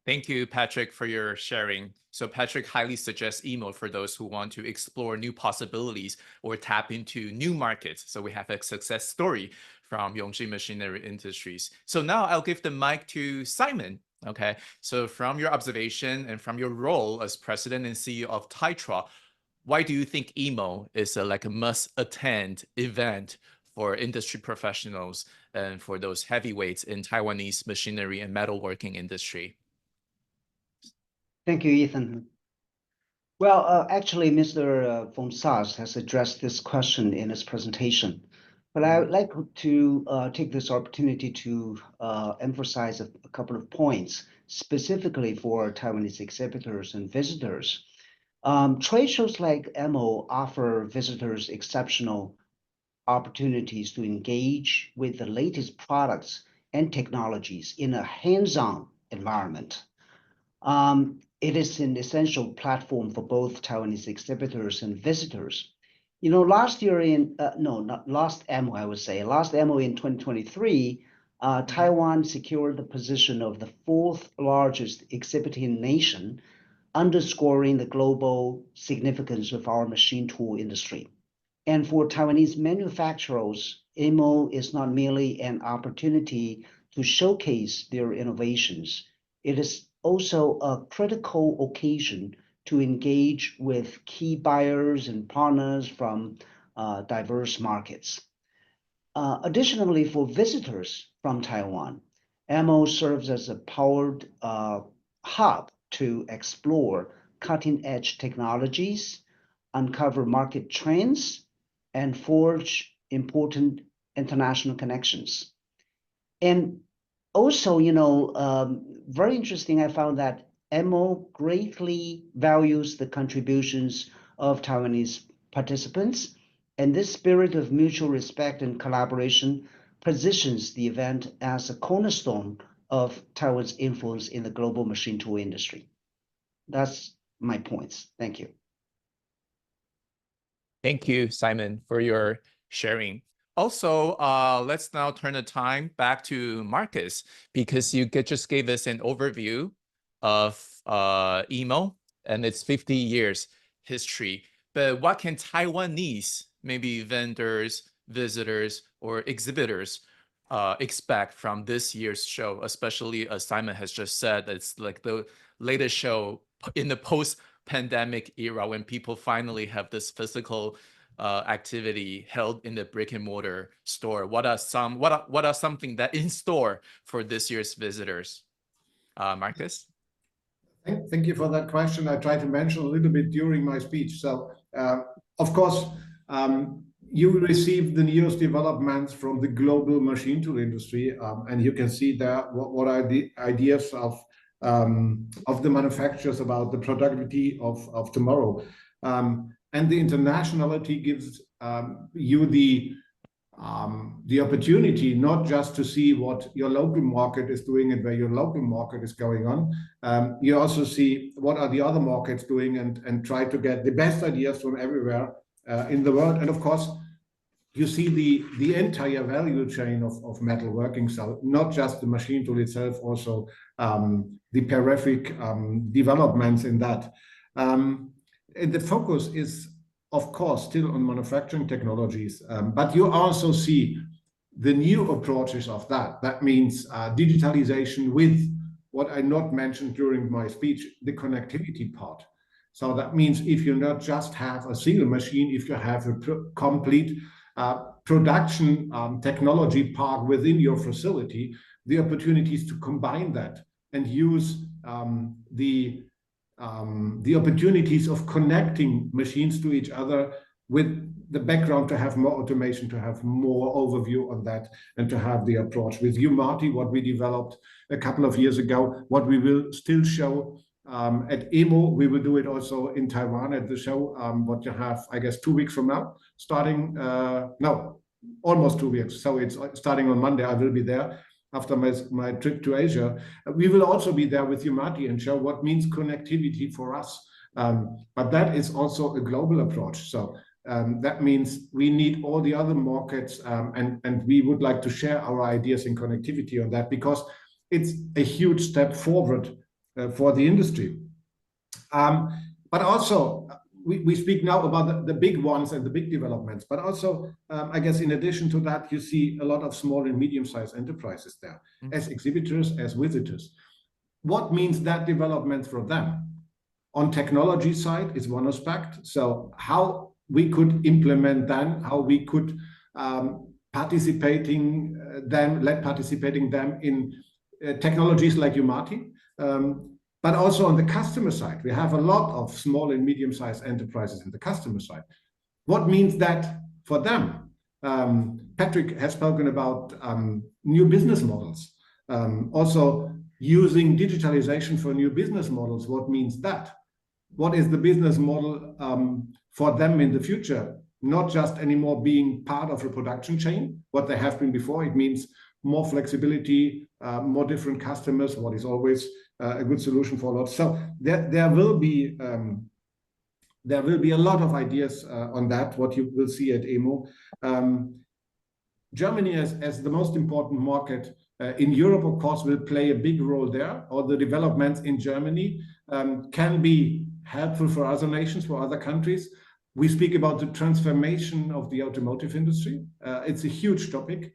Thank you, Patrick, for your sharing. So Patrick highly suggests EMO for those who want to explore new possibilities or tap into new markets. So we have a success story from Yeong Machinery Industries. So now I'll give the mic to Simon. Okay, so from your observation and from your role as president and CEO of TAITRA, why do you think EMO is like a must-attend event for industry professionals and for those heavyweights in Taiwanese machinery and metalworking industry? Thank you, Ethan. Well, actually, Mr. von Saas has addressed this question in his presentation, but I would like to take this opportunity to emphasize a couple of points, specifically for Taiwanese exhibitors and visitors. Trade shows like EMO offer visitors exceptional opportunities to engage with the latest products and technologies in a hands-on environment. It is an essential platform for both Taiwanese exhibitors and visitors. Last year last EMO, I would say, last EMO in 2023, Taiwan secured the position of the 4th largest exhibiting nation, underscoring the global significance of our machine tool industry. And for Taiwanese manufacturers, EMO is not merely an opportunity to showcase their innovations. It is also a critical occasion to engage with key buyers and partners from diverse markets. Additionally, for visitors from Taiwan, EMO serves as a powered hub to explore cutting-edge technologies, uncover market trends, and forge important international connections. And also, very interesting, I found that EMO greatly values the contributions of Taiwanese participants, and this spirit of mutual respect and collaboration positions the event as a cornerstone of Taiwan's influence in the global machine tool industry. That's my points. Thank you. Thank you, Simon, for your sharing. Also, let's now turn the time back to Markus, because you just gave us an overview of EMO and its 50 years history. But what can Taiwanese, maybe vendors, visitors, or exhibitors expect from this year's show, especially as Simon has just said, it's like the latest show in the post-pandemic era when people finally have this physical activity held in the brick and mortar store. What are something that in store for this year's visitors? Markus? Thank you for that question. I tried to mention a little bit during my speech. So, of course, you will receive the newest developments from the global machine tool industry, and you can see there what are the ideas of the manufacturers about the productivity of tomorrow. And the internationality gives you the opportunity not just to see what your local market is doing and where your local market is going on. You also see what are the other markets doing and try to get the best ideas from everywhere in the world. And of course, you see the entire value chain of metalworking. So not just the machine tool itself, also the peripheral developments in that. And the focus is, of course, still on manufacturing technologies, but you also see the new approaches of that. That means digitalization with what I not mentioned during my speech, the connectivity part. So that means if you not just have a single machine, if you have a complete production technology park within your facility, the opportunities to combine that and use the opportunities of connecting machines to each other with the background to have more automation, to have more overview on that, and to have the approach with you, Marty, what we developed a couple of years ago, what we will still show at EMO. We will do it also in Taiwan at the show, what you have, I guess, 2 weeks from now, starting, no, almost 2 weeks. So it's starting on Monday. I will be there after my trip to Asia. We will also be there with you, Marty, and show what means connectivity for us. But that is also a global approach. So that means we need all the other markets, and we would like to share our ideas in connectivity on that, because it's a huge step forward for the industry. But also, we speak now about the big ones and the big developments, but also, I guess, in addition to that, you see a lot of small and medium-sized enterprises there, as exhibitors, as visitors. What means that development for them? On technology side is one aspect. So how we could implement them, how we could participating them in technologies like Umati. But also on the customer side, we have a lot of small and medium-sized enterprises in the customer side. What means that for them? Patrick has spoken about new business models. Also using digitalization for new business models. What means that? What is the business model for them in the future? not just anymore being part of a production chain, what they have been before. It means more flexibility, more different customers, what is always a good solution for a lot. So there will be a lot of ideas on that, what you will see at EMO. Germany as the most important market in Europe, of course, will play a big role there. All the developments in Germany can be helpful for other nations, for other countries. We speak about the transformation of the automotive industry. It's a huge topic.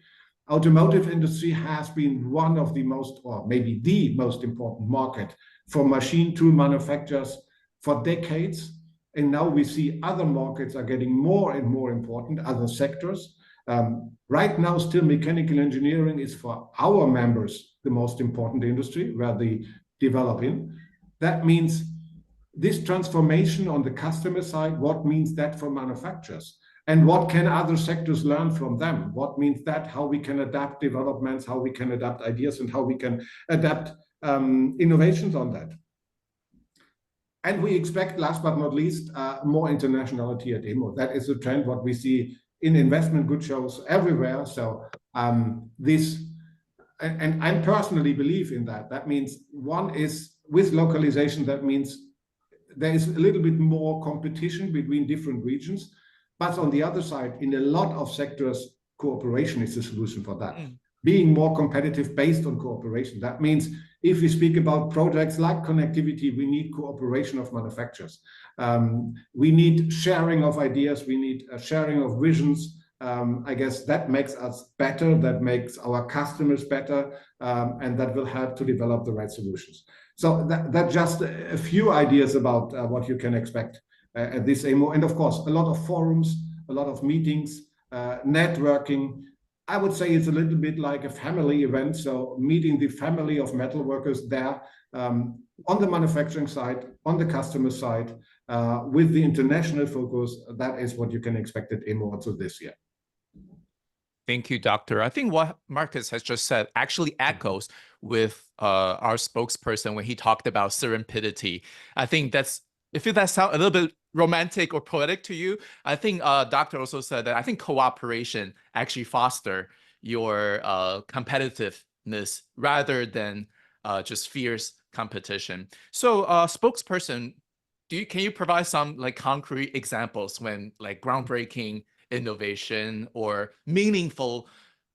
Automotive industry has been one of the most, or maybe the most important market for machine tool manufacturers for decades. And now we see other markets are getting more and more important, other sectors. Right now, still mechanical engineering is for our members the most important industry where they develop in. That means this transformation on the customer side, what means that for manufacturers? And what can other sectors learn from them? What means that, how we can adapt developments, how we can adapt ideas, and how we can adapt innovations on that. And we expect, last but not least, more internationality at EMO. That is a trend, what we see in investment good shows everywhere. So this, and I personally believe in that. That means one is with localization, that means there is a little bit more competition between different regions. But on the other side, in a lot of sectors, cooperation is the solution for that. Being more competitive based on cooperation. That means if we speak about projects like connectivity, we need cooperation of manufacturers. We need sharing of ideas. We need a sharing of visions. I guess that makes us better. That makes our customers better. And that will help to develop the right solutions. So that's just a few ideas about what you can expect at this EMO. And of course, a lot of forums, a lot of meetings, networking. I would say it's a little bit like a family event. So meeting the family of metalworkers there on the manufacturing side, on the customer side, with the international focus. That is what you can expect at EMO also this year. Thank you, Doctor. I think what Markus has just said actually echoes with our spokesperson when he talked about serendipity. I think that's, if that sounds a little bit romantic or poetic to you, I think Doctor also said that I think cooperation actually foster your competitiveness rather than just fierce competition. So spokesperson, can you provide some like concrete examples when like groundbreaking innovation or meaningful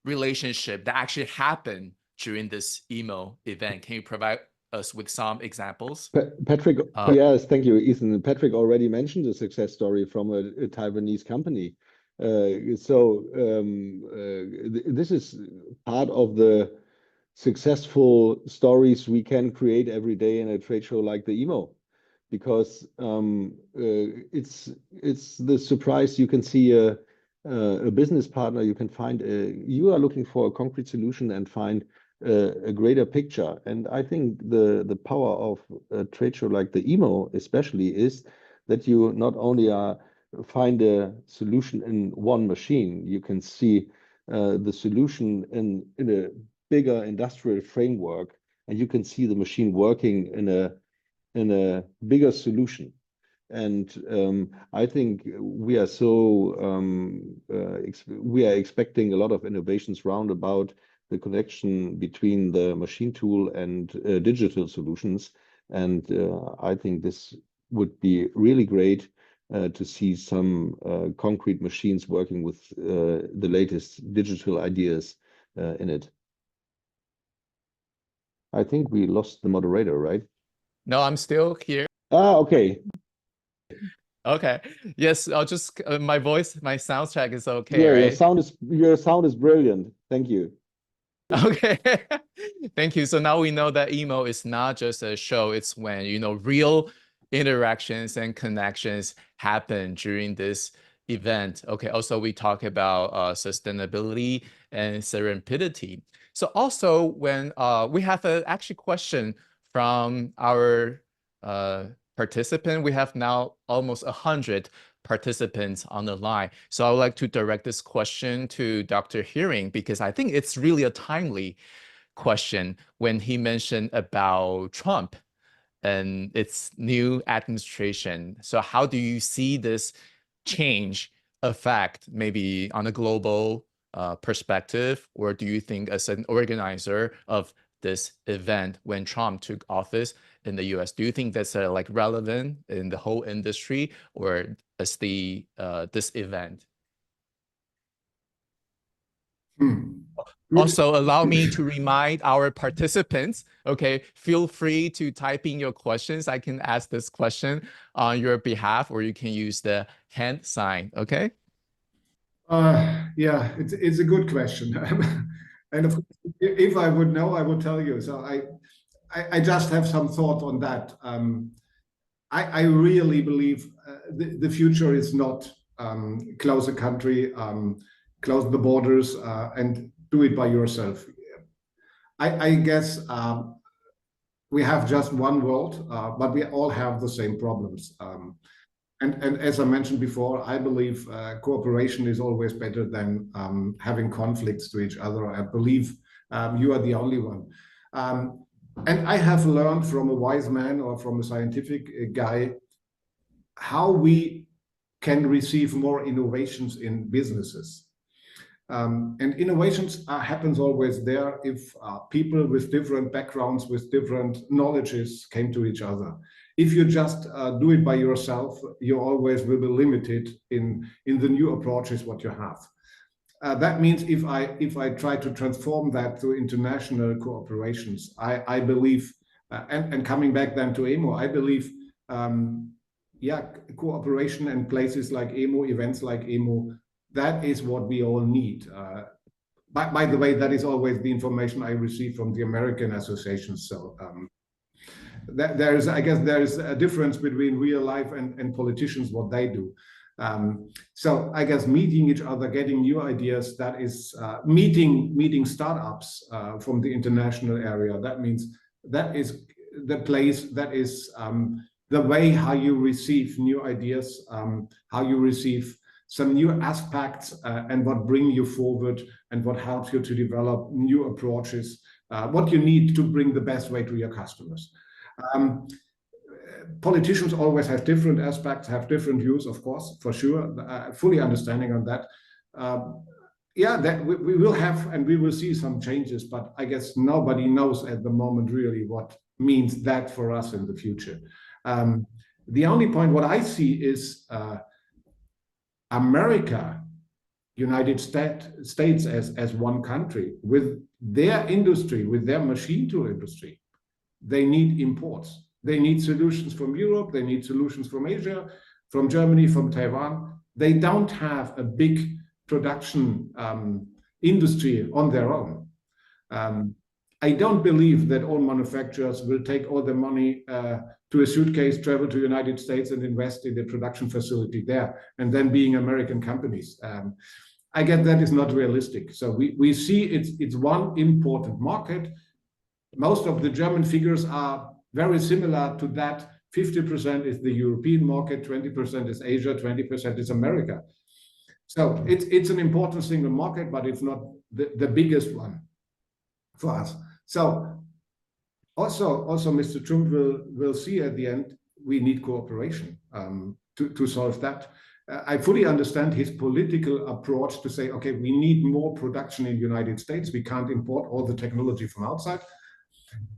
relationship that actually happened during this EMO event? Can you provide us with some examples? Patrick, yes, thank you, Ethan. Patrick already mentioned a success story from a Taiwanese company. This is part of the successful stories we can create every day in a trade show like the EMO, because it's the surprise. You can see a business partner, you can find you are looking for a concrete solution and find a greater picture. And I think the power of a trade show like the EMO especially is that you not only find a solution in one machine, you can see the solution in a bigger industrial framework, and you can see the machine working in a bigger solution. And I think we are we are expecting a lot of innovations round about the connection between the machine tool and digital solutions. And I think this would be really great to see some concrete machines working with the latest digital ideas in it. I think we lost the moderator, right? No, I'm still here. Ah, okay. Okay. Yes, I'll just my sound check is okay, Yeah, right? your sound is brilliant. Thank you. Okay. Thank you. So now we know that EMO is not just a show, it's when, you know, real interactions and connections happen during this event. Okay. Also, we talk about sustainability and serendipity. So also when we have a actually question from our participant, we have now almost 100 participants on the line. So I would like to direct this question to Dr. Heering, because I think it's really a timely question when he mentioned about Trump and its new administration. So how do you see this change affect maybe on a global perspective, or do you think as an organizer of this event when Trump took office in the US, do you think that's like relevant in the whole industry, or as the this event? Also, allow me to remind our participants, okay, feel free to type in your questions. I can ask this question on your behalf, or you can use the hand sign, okay? Yeah, it's a good question. And of course, if I would know, I would tell you. So I just have some thought on that. I really believe the future is not close a country, close the borders, and do it by yourself. I guess we have just one world, but we all have the same problems. And as I mentioned before, I believe cooperation is always better than having conflicts to each other. I believe you are the only one. And I have learned from a wise man or from a scientific guy how we can receive more innovations in businesses. And innovations happens always there if people with different backgrounds, with different knowledges came to each other. If you just do it by yourself, you always will be limited in the new approaches what you have. That means if I try to transform that to international cooperations, I believe, and coming back then to EMO, I believe, yeah, cooperation and places like EMO, events like EMO, that is what we all need. By the way, that is always the information I receive from the American associations. So I guess there is a difference between real life and politicians, what they do. So I guess meeting each other, getting new ideas, that is meeting startups from the international area. That means that is the place, that is the way how you receive new ideas, how you receive some new aspects and what bring you forward and what helps you to develop new approaches, what you need to bring the best way to your customers. Politicians always have different aspects, have different views, of course, for sure, fully understanding on that. Yeah, that we will have and we will see some changes, but I guess nobody knows at the moment really what means that for us in the future. The only point what I see is America, United States as one country, with their industry, with their machine tool industry, they need imports. They need solutions from Europe, they need solutions from Asia, from Germany, from Taiwan. They don't have a big production industry on their own. I don't believe that all manufacturers will take all the money to a suitcase, travel to the United States and invest in the production facility there, and then being American companies. I get that is not realistic. So we see it's one important market. Most of the German figures are very similar to that. 50% is the European market, 20% is Asia, 20% is America. So it's an important single market, but it's not the biggest one for us. So also Mr. Trump will see at the end, we need cooperation to solve that. I fully understand his political approach to say, okay, we need more production in the United States. We can't import all the technology from outside.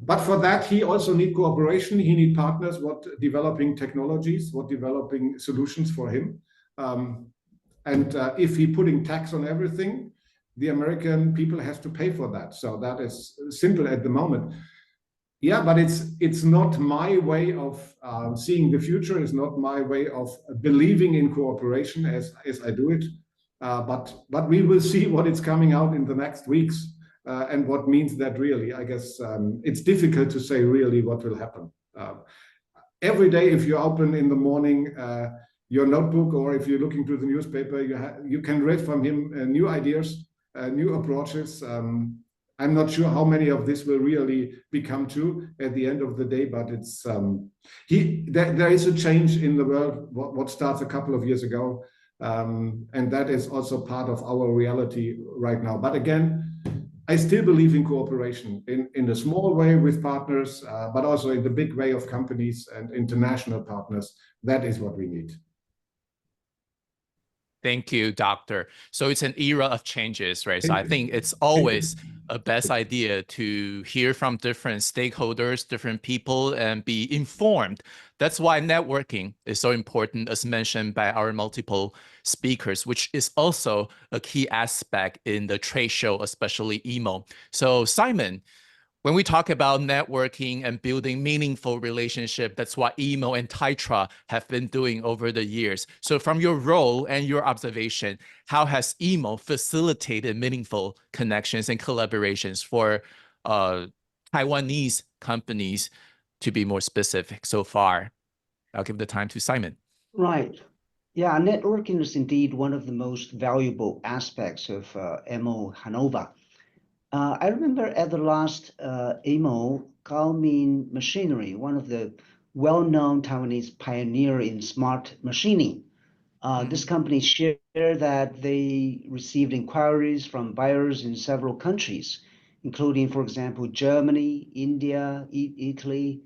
But for that, he also needs cooperation. He needs partners, what developing technologies, what developing solutions for him. And if he putting tax on everything, the American people have to pay for that. So that is simple at the moment. Yeah, but it's not my way of seeing the future. It's not my way of believing in cooperation as I do it. But we will see what is coming out in the next weeks. And what means that really, I guess it's difficult to say really what will happen. Every day, if you open in the morning your notebook, or if you're looking through the newspaper, you can read from him new ideas, new approaches. I'm not sure how many of this will really become true at the end of the day, but it's there is a change in the world, what starts a couple of years ago. And that is also part of our reality right now. But again, I still believe in cooperation in a small way with partners, but also in the big way of companies and international partners. That is what we need. Thank you, Doctor. So it's an era of changes, right? So I think it's always a best idea to hear from different stakeholders, different people, and be informed. That's why networking is so important, as mentioned by our multiple speakers, which is also a key aspect in the trade show, especially EMO. So Simon, when we talk about networking and building meaningful relationship, that's what EMO and TAITRA have been doing over the years. So from your role and your observation, how has EMO facilitated meaningful connections and collaborations for Taiwanese companies, to be more specific so far? I'll give the time to Simon. Right. Yeah, networking is indeed one of the most valuable aspects of EMO Hanover. I remember at the last EMO, Gaomin Machinery, one of the well-known Taiwanese pioneer in smart machining. This company shared that they received inquiries from buyers in several countries, including, for example, Germany, India, Italy,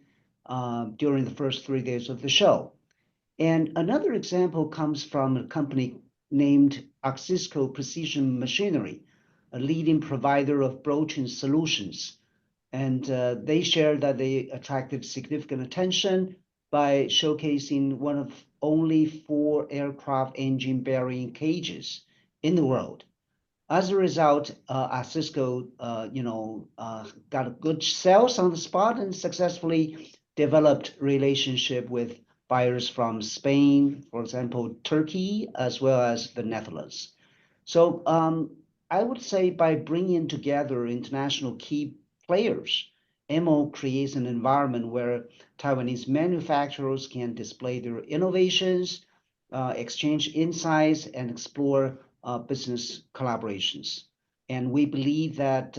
during the first 3 days of the show. And another example comes from a company named Axisco Precision Machinery, a leading provider of broaching solutions. And they shared that they attracted significant attention by showcasing one of only 4 aircraft engine bearing cages in the world. As a result, Axisco, got good sales on the spot and successfully developed relationship with buyers from Spain, for example, Turkey, as well as the Netherlands. So I would say by bringing together international key players, EMO creates an environment where Taiwanese manufacturers can display their innovations, exchange insights, and explore business collaborations. And we believe that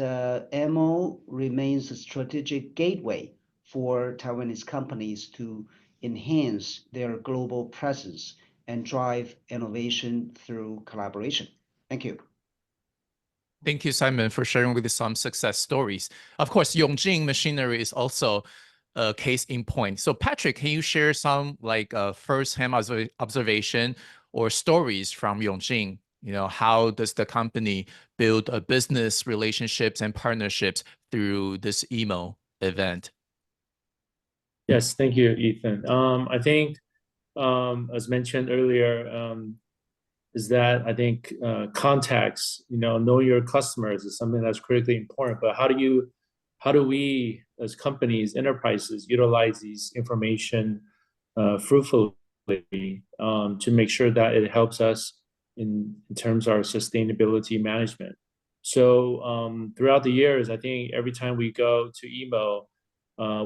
EMO remains a strategic gateway for Taiwanese companies to enhance their global presence and drive innovation through collaboration. Thank you. Thank you, Simon, for sharing with us some success stories. Of course, Yeong Machinery is also a case in point. So Patrick, can you share some like first-hand observation or stories from Yeong? You know, how does the company build a business relationships and partnerships through this EMO event? Yes, thank you, Ethan. I think, as mentioned earlier, is that I think contacts, know your customers is something that's critically important. But how do we as companies, enterprises, utilize these information fruitfully to make sure that it helps us in terms of our sustainability management? So throughout the years, I think every time we go to EMO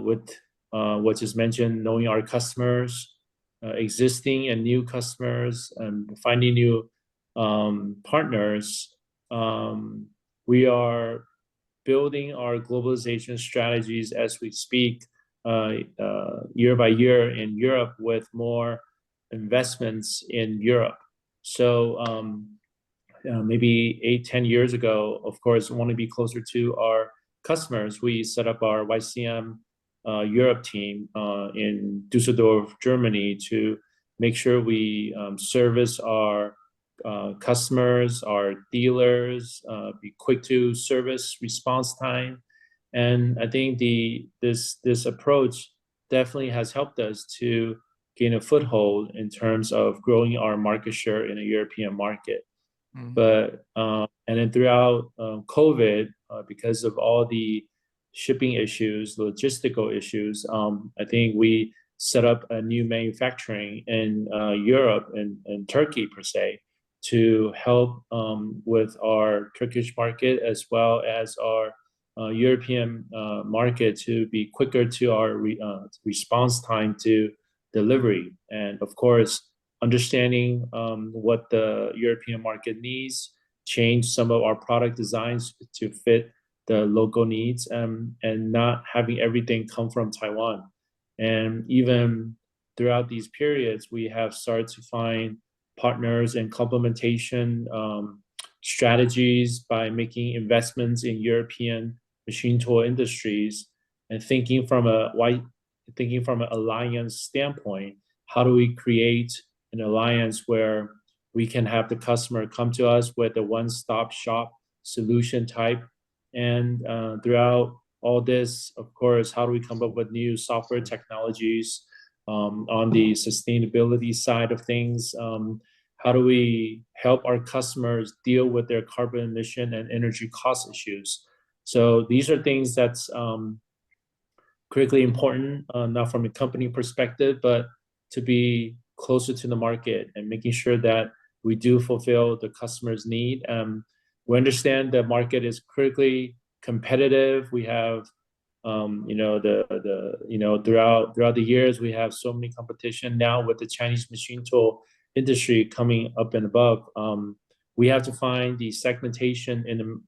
with what is mentioned, knowing our customers, existing and new customers, and finding new partners, we are building our globalization strategies as we speak, year by year in Europe, with more investments in Europe. So maybe 8-10 years ago, of course, want to be closer to our customers, we set up our YCM Europe team in Düsseldorf, Germany, to make sure we service our customers, our dealers, be quick to service response time. And I think this approach definitely has helped us to gain a foothold in terms of growing our market share in a European market. But and then throughout COVID, because of all the shipping issues, logistical issues, I think we set up a new manufacturing in Europe and Turkey per se, to help with our Turkish market as well as our European market, to be quicker to our response time to delivery. And of course, understanding what the European market needs, change some of our product designs to fit the local needs, and not having everything come from Taiwan. And even throughout these periods, we have started to find partners and complementation strategies by making investments in European machine tool industries, and thinking from an alliance standpoint, how do we create an alliance where we can have the customer come to us with a one-stop shop solution type. And throughout all this, of course, how do we come up with new software technologies on the sustainability side of things? How do we help our customers deal with their carbon emission and energy cost issues? So these are things that's critically important, not from a company perspective, but to be closer to the market and making sure that we do fulfill the customer's need. We understand the market is critically competitive. We have, throughout the years, we have so many competition. Now with the Chinese machine tool industry coming up and above, we have to find the segmentation in the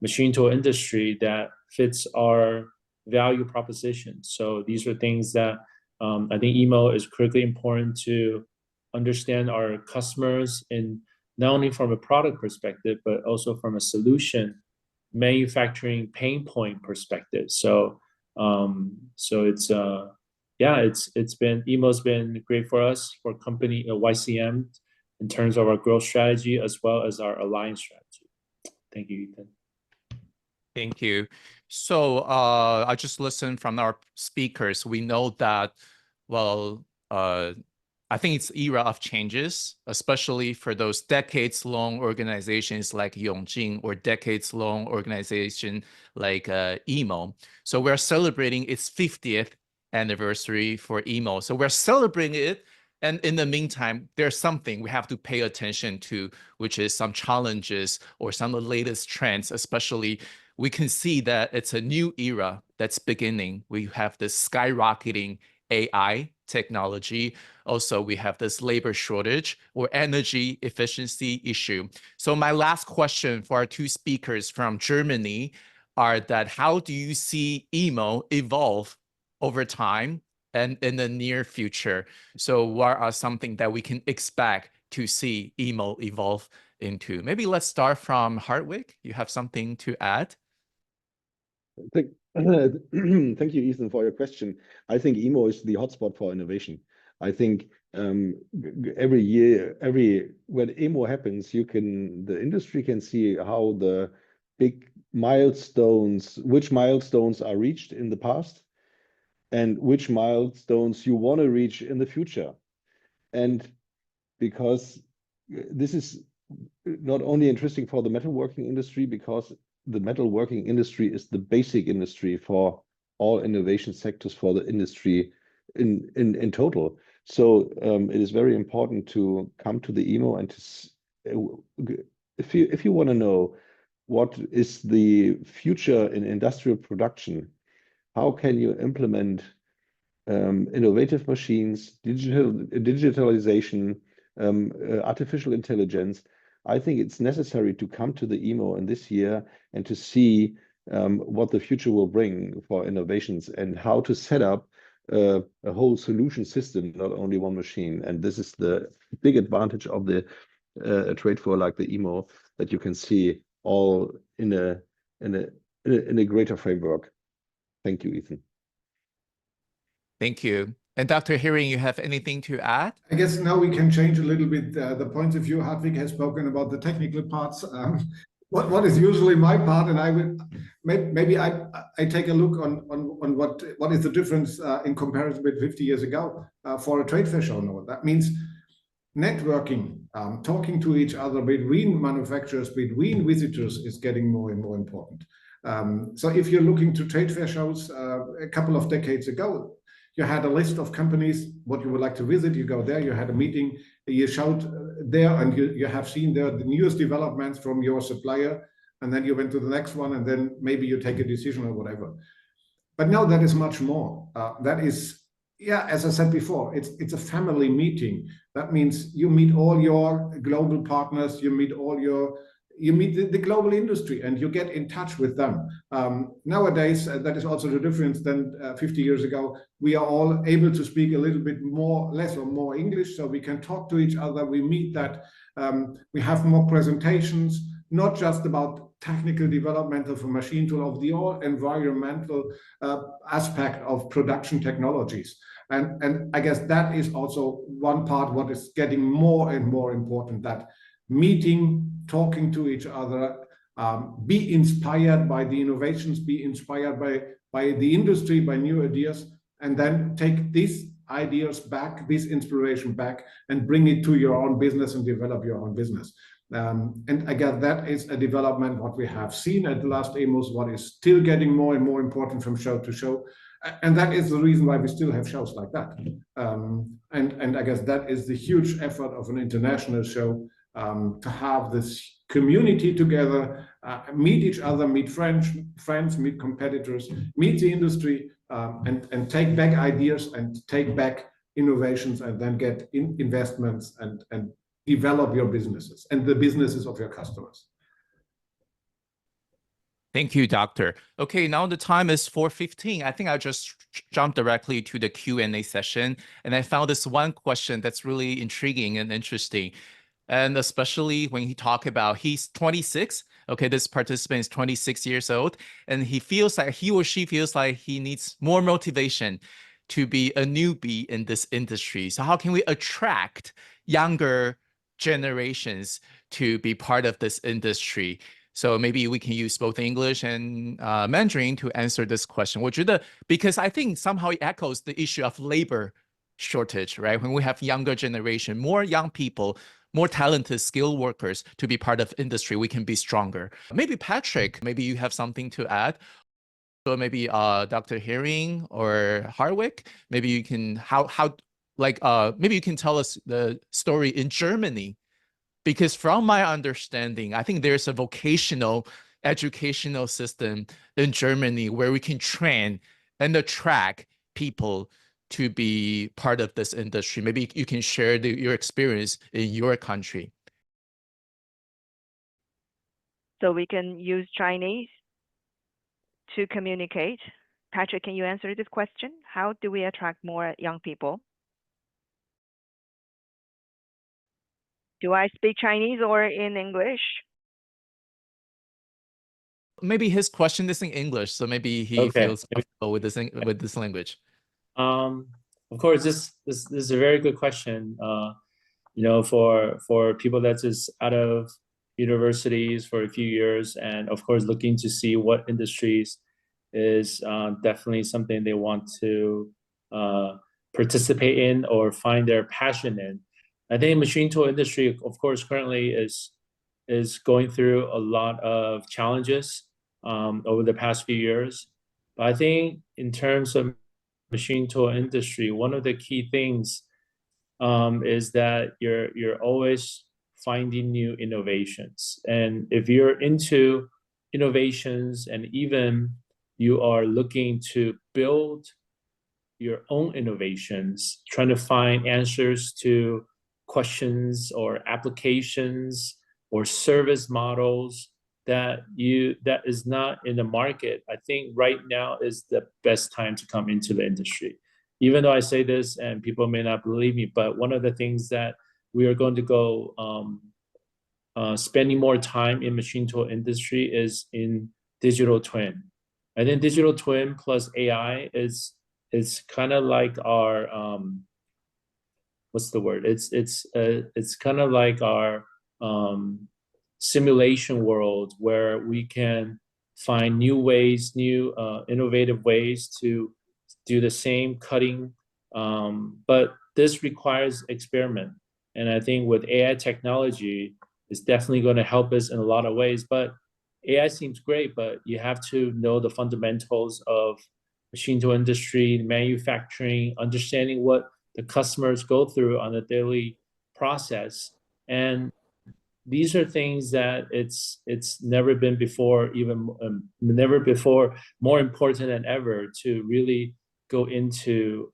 machine tool industry that fits our value proposition. So these are things that I think EMO is critically important to understand our customers, and not only from a product perspective, but also from a solution manufacturing pain point perspective. So it's EMO's been great for us, for company YCM, in terms of our growth strategy as well as our alliance strategy. Thank you, Ethan. Thank you. So I just listened from our speakers. We know that, well, I think it's era of changes, especially for those decades-long organizations like Yeong or decades-long organization like EMO. So we're celebrating its 50th anniversary for EMO. So we're celebrating it. And in the meantime, there's something we have to pay attention to, which is some challenges or some of the latest trends, especially we can see that it's a new era that's beginning. We have this skyrocketing AI technology. Also, we have this labor shortage or energy efficiency issue. So my last question for our two speakers from Germany are that how do you see EMO evolve over time and in the near future? So what are something that we can expect to see EMO evolve into? Maybe let's start from Hartwig. You have something to add? Thank you, Ethan, for your question. I think EMO is the hotspot for innovation. I think every year, when EMO happens, the industry can see how the big milestones, which milestones are reached in the past, and which milestones you want to reach in the future. And because this is not only interesting for the metalworking industry, because the metalworking industry is the basic industry for all innovation sectors for the industry in total. So it is very important to come to the EMO and if you want to know what is the future in industrial production, how can you implement innovative machines, digitalization, artificial intelligence. I think it's necessary to come to the EMO in this year and to see what the future will bring for innovations and how to set up a whole solution system, not only one machine. And this is the big advantage of the trade fair like the EMO, that you can see all in a greater framework. Thank you, Ethan. Thank you. And Dr. Heering, you have anything to add? I guess now we can change a little bit the point of view. Hartwig has spoken about the technical parts. What is usually my part, and I will maybe I take a look on what is the difference in comparison with 50 years ago for a trade fair show. No, that means networking, talking to each other between manufacturers, between visitors is getting more and more important. So if you're looking to trade fair shows a couple of decades ago, you had a list of companies, what you would like to visit, you go there, you had a meeting, you showed there, and you have seen there the newest developments from your supplier, and then you went to the next one, and then maybe you take a decision or whatever. But now that is much more. That is, yeah, as I said before, it's a family meeting. That means you meet all your global partners, you meet the global industry, and you get in touch with them. Nowadays, that is also the difference than 50 years ago. We are all able to speak a little bit less or more English, so we can talk to each other. We meet that. We have more presentations, not just about technical development of a machine tool, of the all environmental aspect of production technologies. And I guess that is also one part what is getting more and more important, that meeting, talking to each other, be inspired by the innovations, be inspired by the industry, by new ideas, and then take these ideas back, this inspiration back, and bring it to your own business and develop your own business. And again, that is a development what we have seen at the last EMOs, what is still getting more and more important from show to show. And that is the reason why we still have shows like that. And I guess that is the huge effort of an international show, to have this community together, meet each other, meet friends, meet competitors, meet the industry, and take back ideas and take back innovations, and then get investments and develop your businesses and the businesses of your customers. Thank you, Doctor. Okay, now the time is 4:15. I think I'll just jump directly to the Q&A session. And I found this one question that's really intriguing and interesting. And especially when he talked about he's 26. Okay, this participant is 26 years old, and he or she feels like he needs more motivation to be a newbie in this industry. So how can we attract younger generations to be part of this industry? So maybe we can use both English and Mandarin to answer this question. Because I think somehow it echoes the issue of labor shortage, right? When we have younger generation, more young people, more talented, skilled workers to be part of industry, we can be stronger. Maybe Patrick, maybe you have something to add. So maybe Dr. Heering or Hartwig, maybe you can maybe you can tell us the story in Germany, because from my understanding, I think there's a vocational educational system in Germany where we can train and attract people to be part of this industry. Maybe you can share your experience in your country. So we can use Chinese to communicate. Patrick, can you answer this question? How do we attract more young people? Do I speak Chinese or in English? Maybe his question is in English, so maybe he feels comfortable with this language. Of course, this is a very good question. You know, for people that's just out of universities for a few years, and of course looking to see what industries is definitely something they want to participate in or find their passion in. I think machine tool industry, of course, currently is going through a lot of challenges over the past few years. But I think in terms of machine tool industry, one of the key things is that you're always finding new innovations. And if you're into innovations, and even you are looking to build your own innovations, trying to find answers to questions or applications or service models that is not in the market, I think right now is the best time to come into the industry. Even though I say this and people may not believe me, but one of the things that we are going to go spending more time in machine tool industry is in digital twin. I think digital twin plus AI is kind of like our what's the word? It's kind of like our simulation world, where we can find new ways, new innovative ways to do the same cutting, but this requires experiment. And I think with AI technology, it's definitely going to help us in a lot of ways. But AI seems great, but you have to know the fundamentals of machine tool industry, manufacturing, understanding what the customers go through on a daily process. And these are things that it's never been before, never before more important than ever to really go into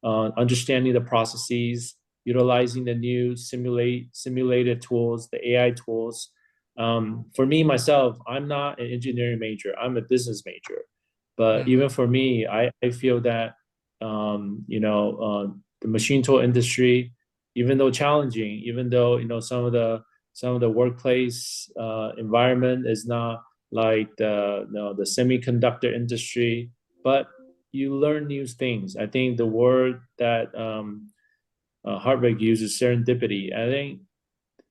understanding the processes, utilizing the new simulated tools, the AI tools. For me, myself, I'm not an engineering major, I'm a business major. But even for me, I feel that, you know, the machine tool industry, even though challenging, even though, you know, some of the workplace environment is not like the semiconductor industry, but you learn new things. I think the word that Hartwig uses, serendipity. I think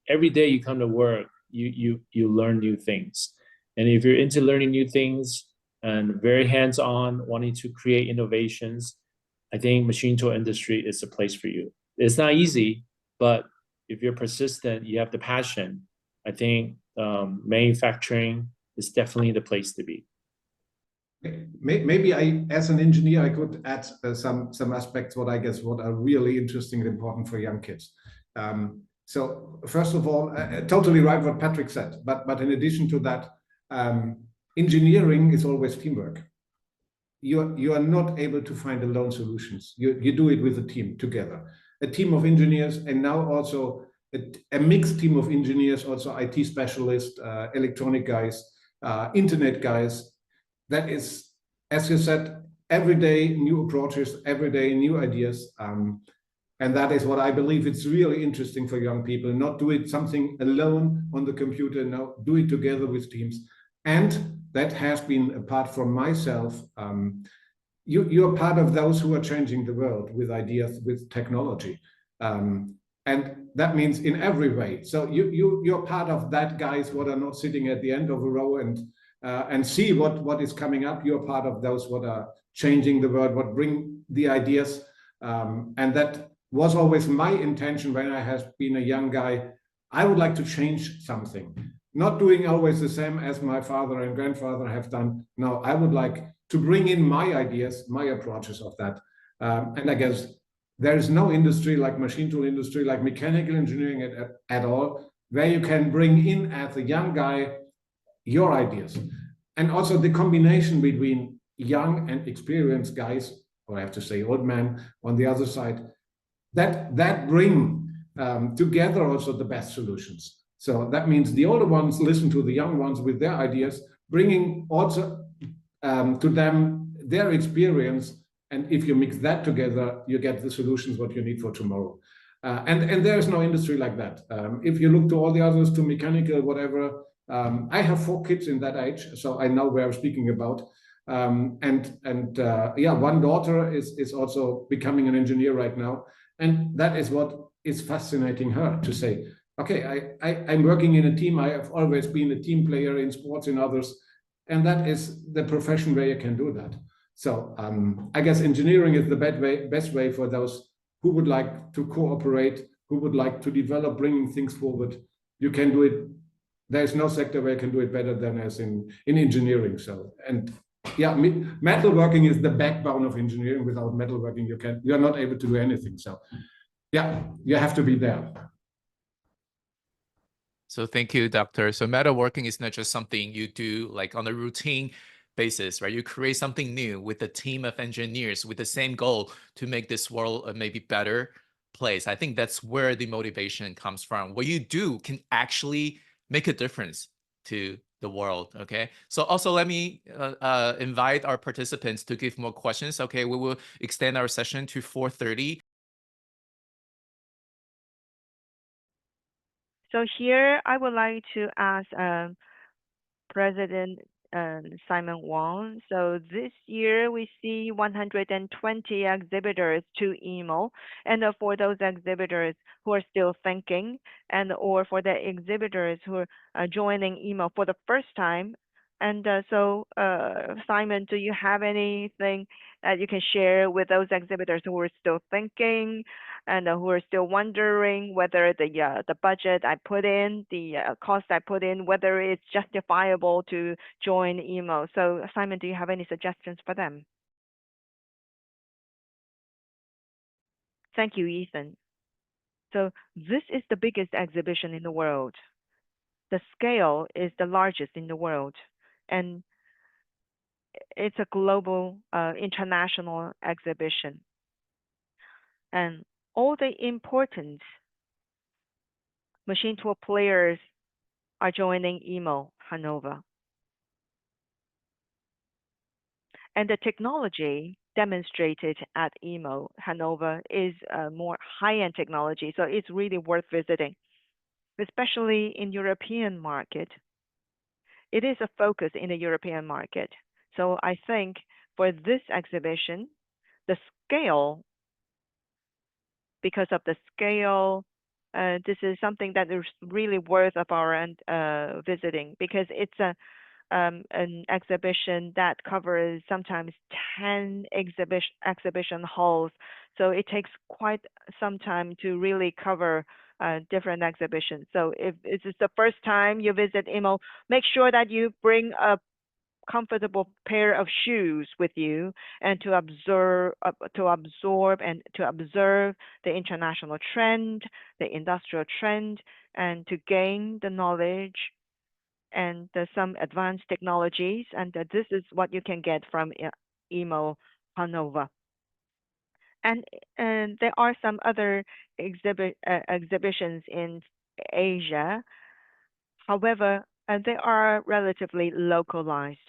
every day you come to work, you learn new things. And if you're into learning new things and very hands-on, wanting to create innovations, I think machine tool industry is a place for you. It's not easy, but if you're persistent, you have the passion, I think manufacturing is definitely the place to be. Maybe as an engineer, I could add some aspects what are really interesting and important for young kids. So first of all, totally right what Patrick said, but in addition to that, engineering is always teamwork. You are not able to find alone solutions. You do it with a team together, a team of engineers, and now also a mixed team of engineers, also IT specialists, electronic guys, internet guys. That is, as you said, every day new approaches, every day new ideas. And that is what I believe it's really interesting for young people, not do it something alone on the computer, now do it together with teams. And that has been apart from myself. You're part of those who are changing the world with ideas, with technology. And that means in every way. So you're part of that guys what are not sitting at the end of a row and see what is coming up. You're part of those what are changing the world, what bring the ideas. And that was always my intention when I have been a young guy. I would like to change something. Not doing always the same as my father and grandfather have done. No, I would like to bring in my ideas, my approaches of that. And I guess there is no industry like machine tool industry, like mechanical engineering at all, where you can bring in as a young guy your ideas. And also the combination between young and experienced guys, or I have to say old men on the other side, that bring together also the best solutions. So that means the older ones listen to the young ones with their ideas, bringing also to them their experience. And if you mix that together, you get the solutions what you need for tomorrow. And there is no industry like that. If you look to all the others, to mechanical, whatever, I have 4 kids in that age, so I know where I'm speaking about. Yeah, one daughter is also becoming an engineer right now. And that is what is fascinating her to say, okay, I'm working in a team. I have always been a team player in sports and others. And that is the profession where you can do that. So I guess engineering is the best way for those who would like to cooperate, who would like to develop, bringing things forward. You can do it. There's no sector where you can do it better than as in engineering. So, and yeah, metalworking is the backbone of engineering. Without metalworking, you're not able to do anything. So yeah, you have to be there. So thank you, Doctor. So metalworking is not just something you do like on a routine basis, right? You create something new with a team of engineers with the same goal to make this world a maybe better place. I think that's where the motivation comes from. What you do can actually make a difference to the world, okay? So also let me invite our participants to give more questions. Okay, we will extend our session to 4:30. So here I would like to ask President Simon Wang. So this year we see 120 exhibitors to EMO, and for those exhibitors who are still thinking, and or for the exhibitors who are joining EMO for the first time. And so Simon, do you have anything that you can share with those exhibitors who are still thinking and who are still wondering whether the budget I put in, the cost I put in, whether it's justifiable to join EMO? So Simon, do you have any suggestions for them? Thank you, Ethan. So this is the biggest exhibition in the world. The scale is the largest in the world, and it's a global, international exhibition. And all the important machine tool players are joining EMO Hanover. And the technology demonstrated at EMO Hanover is more high-end technology, so it's really worth visiting, especially in European market. It is a focus in the European market. So I think for this exhibition, the scale, because of the scale, this is something that is really worth of our visiting, because it's an exhibition that covers sometimes 10 exhibition halls. So it takes quite some time to really cover different exhibitions. So if this is the first time you visit EMO, make sure that you bring a comfortable pair of shoes with you, and to absorb and to observe the international trend, the industrial trend, and to gain the knowledge and some advanced technologies. And this is what you can get from EMO Hannover. And there are some other exhibitions in Asia. However, they are relatively localized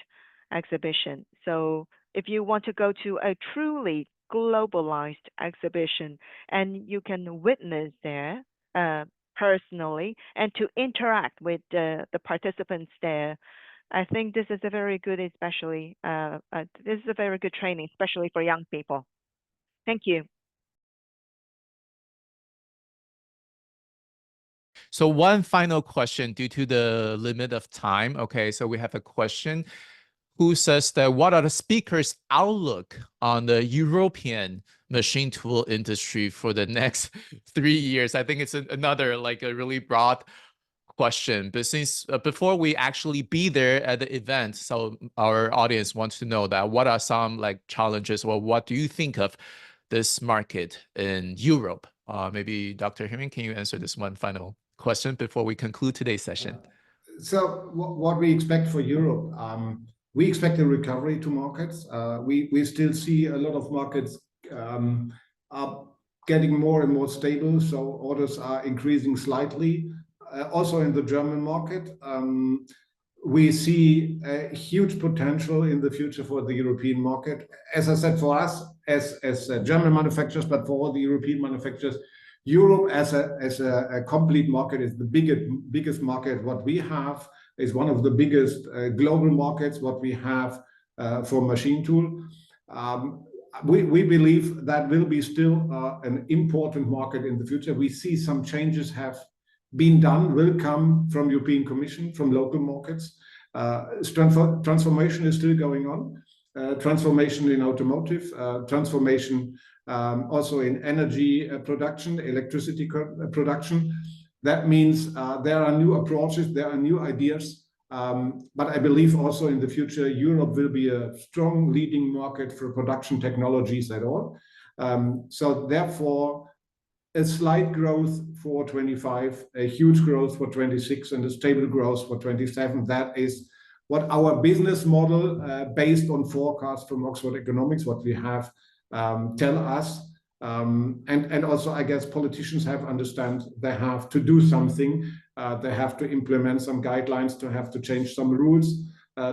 exhibition. So if you want to go to a truly globalized exhibition, and you can witness there personally and to interact with the participants there, I think this is a very good, especially this is a very good training, especially for young people. Thank you. So one final question due to the limit of time. Okay, so we have a question who says that what are the speakers' outlook on the European machine tool industry for the next 3 years? I think it's another like a really broad question, but since before we actually be there at the event, so our audience wants to know that what are some like challenges, or what do you think of this market in Europe? Maybe Dr. Heering, can you answer this one final question before we conclude today's session? So what we expect for Europe, we expect a recovery to markets. We still see a lot of markets are getting more and more stable, so orders are increasing slightly. Also in the German market, we see a huge potential in the future for the European market. As I said, for us as German manufacturers, but for all the European manufacturers, Europe as a complete market is the biggest market. What we have is one of the biggest global markets, what we have for machine tool. We believe that will be still an important market in the future. We see some changes have been done, will come from European Commission, from local markets. Transformation is still going on. Transformation in automotive, transformation also in energy production, electricity production. That means there are new approaches, there are new ideas, but I believe also in the future Europe will be a strong leading market for production technologies at all. So therefore, a slight growth for 25, a huge growth for 26, and a stable growth for 27. That is what our business model, based on forecasts from Oxford Economics, what we have tell us. And also, I guess politicians have understand they have to do something. They have to implement some guidelines, to have to change some rules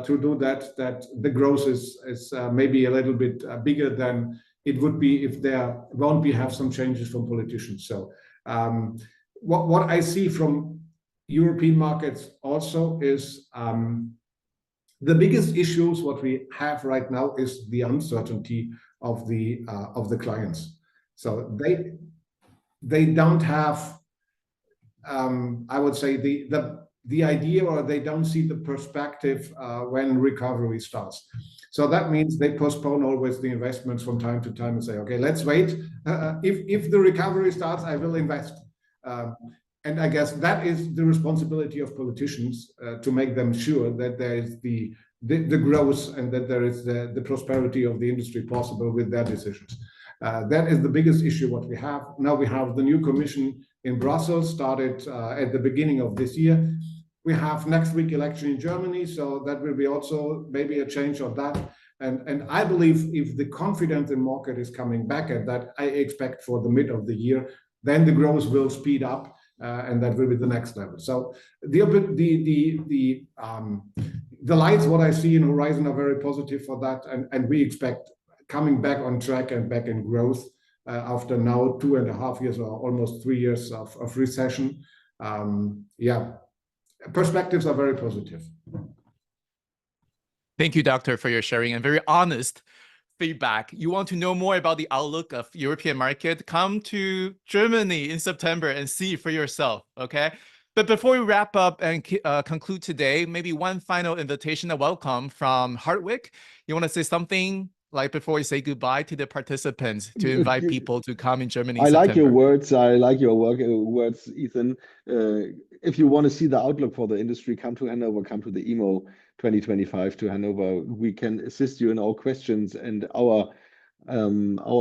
to do that. That the growth is maybe a little bit bigger than it would be if there won't be have some changes from politicians. So what I see from European markets also is the biggest issues what we have right now is the uncertainty of the clients. So they don't have I would say the idea, or they don't see the perspective when recovery starts. So that means they postpone always the investments from time to time and say, okay, let's wait. If the recovery starts, I will invest. And I guess that is the responsibility of politicians to make them sure that there is the growth and that there is the prosperity of the industry possible with their decisions. That is the biggest issue what we have. Now we have the new commission in Brussels, started at the beginning of this year. We have next week election in Germany, so that will be also maybe a change of that. And I believe if the confidence in market is coming back, at that I expect for the mid of the year, then the growth will speed up, and that will be the next level. So the lights what I see in horizon are very positive for that, and we expect coming back on track and back in growth after now 2.5 years or almost 3 years of recession. Yeah, perspectives are very positive. Thank you, Doctor, for your sharing and very honest feedback, you want to know more about the outlook of European market, come to Germany in September and see for yourself, okay? But before we wrap up and conclude today, maybe one final invitation, a welcome from Hartwig. You want to say something like before we say goodbye to the participants to invite people to come in Germany in I like your September? words. I like your words, Ethan. If you want to see the outlook for the industry, come to Hanover, come to the EMO 2025 to Hanover. We can assist you in all questions. And our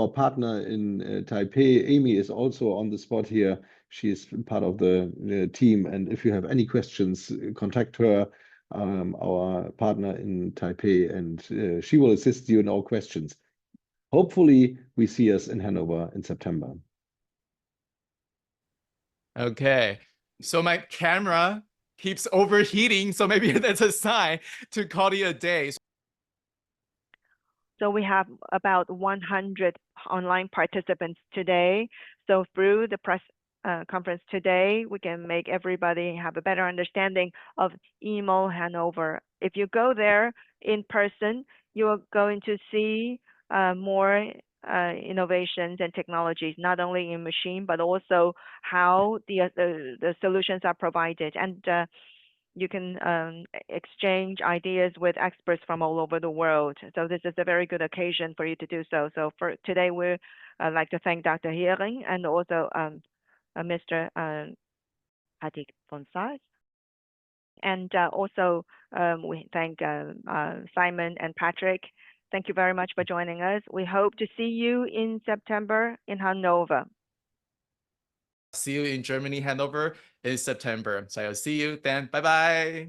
partner in Taipei, Amy, is also on the spot here. She is part of the team. And if you have any questions, contact her, our partner in Taipei, and she will assist you in all questions. Hopefully, we see us in Hanover in September. Okay, so my camera keeps overheating, so maybe that's a sign to call it a day. So we have about 100 online participants today. So through the press conference today, we can make everybody have a better understanding of EMO Hanover. If you go there in person, you are going to see more innovations and technologies, not only in machine, but also how the solutions are provided. And you can exchange ideas with experts from all over the world. So this is a very good occasion for you to do so. So for today, we'd like to thank Dr. Heering and also Mr. Hartwig von Saas. And also we thank Simon and Patrick. Thank you very much for joining us. We hope to see you in September in Hanover. See you in Germany, Hanover in September. So I'll see you then. Bye-bye.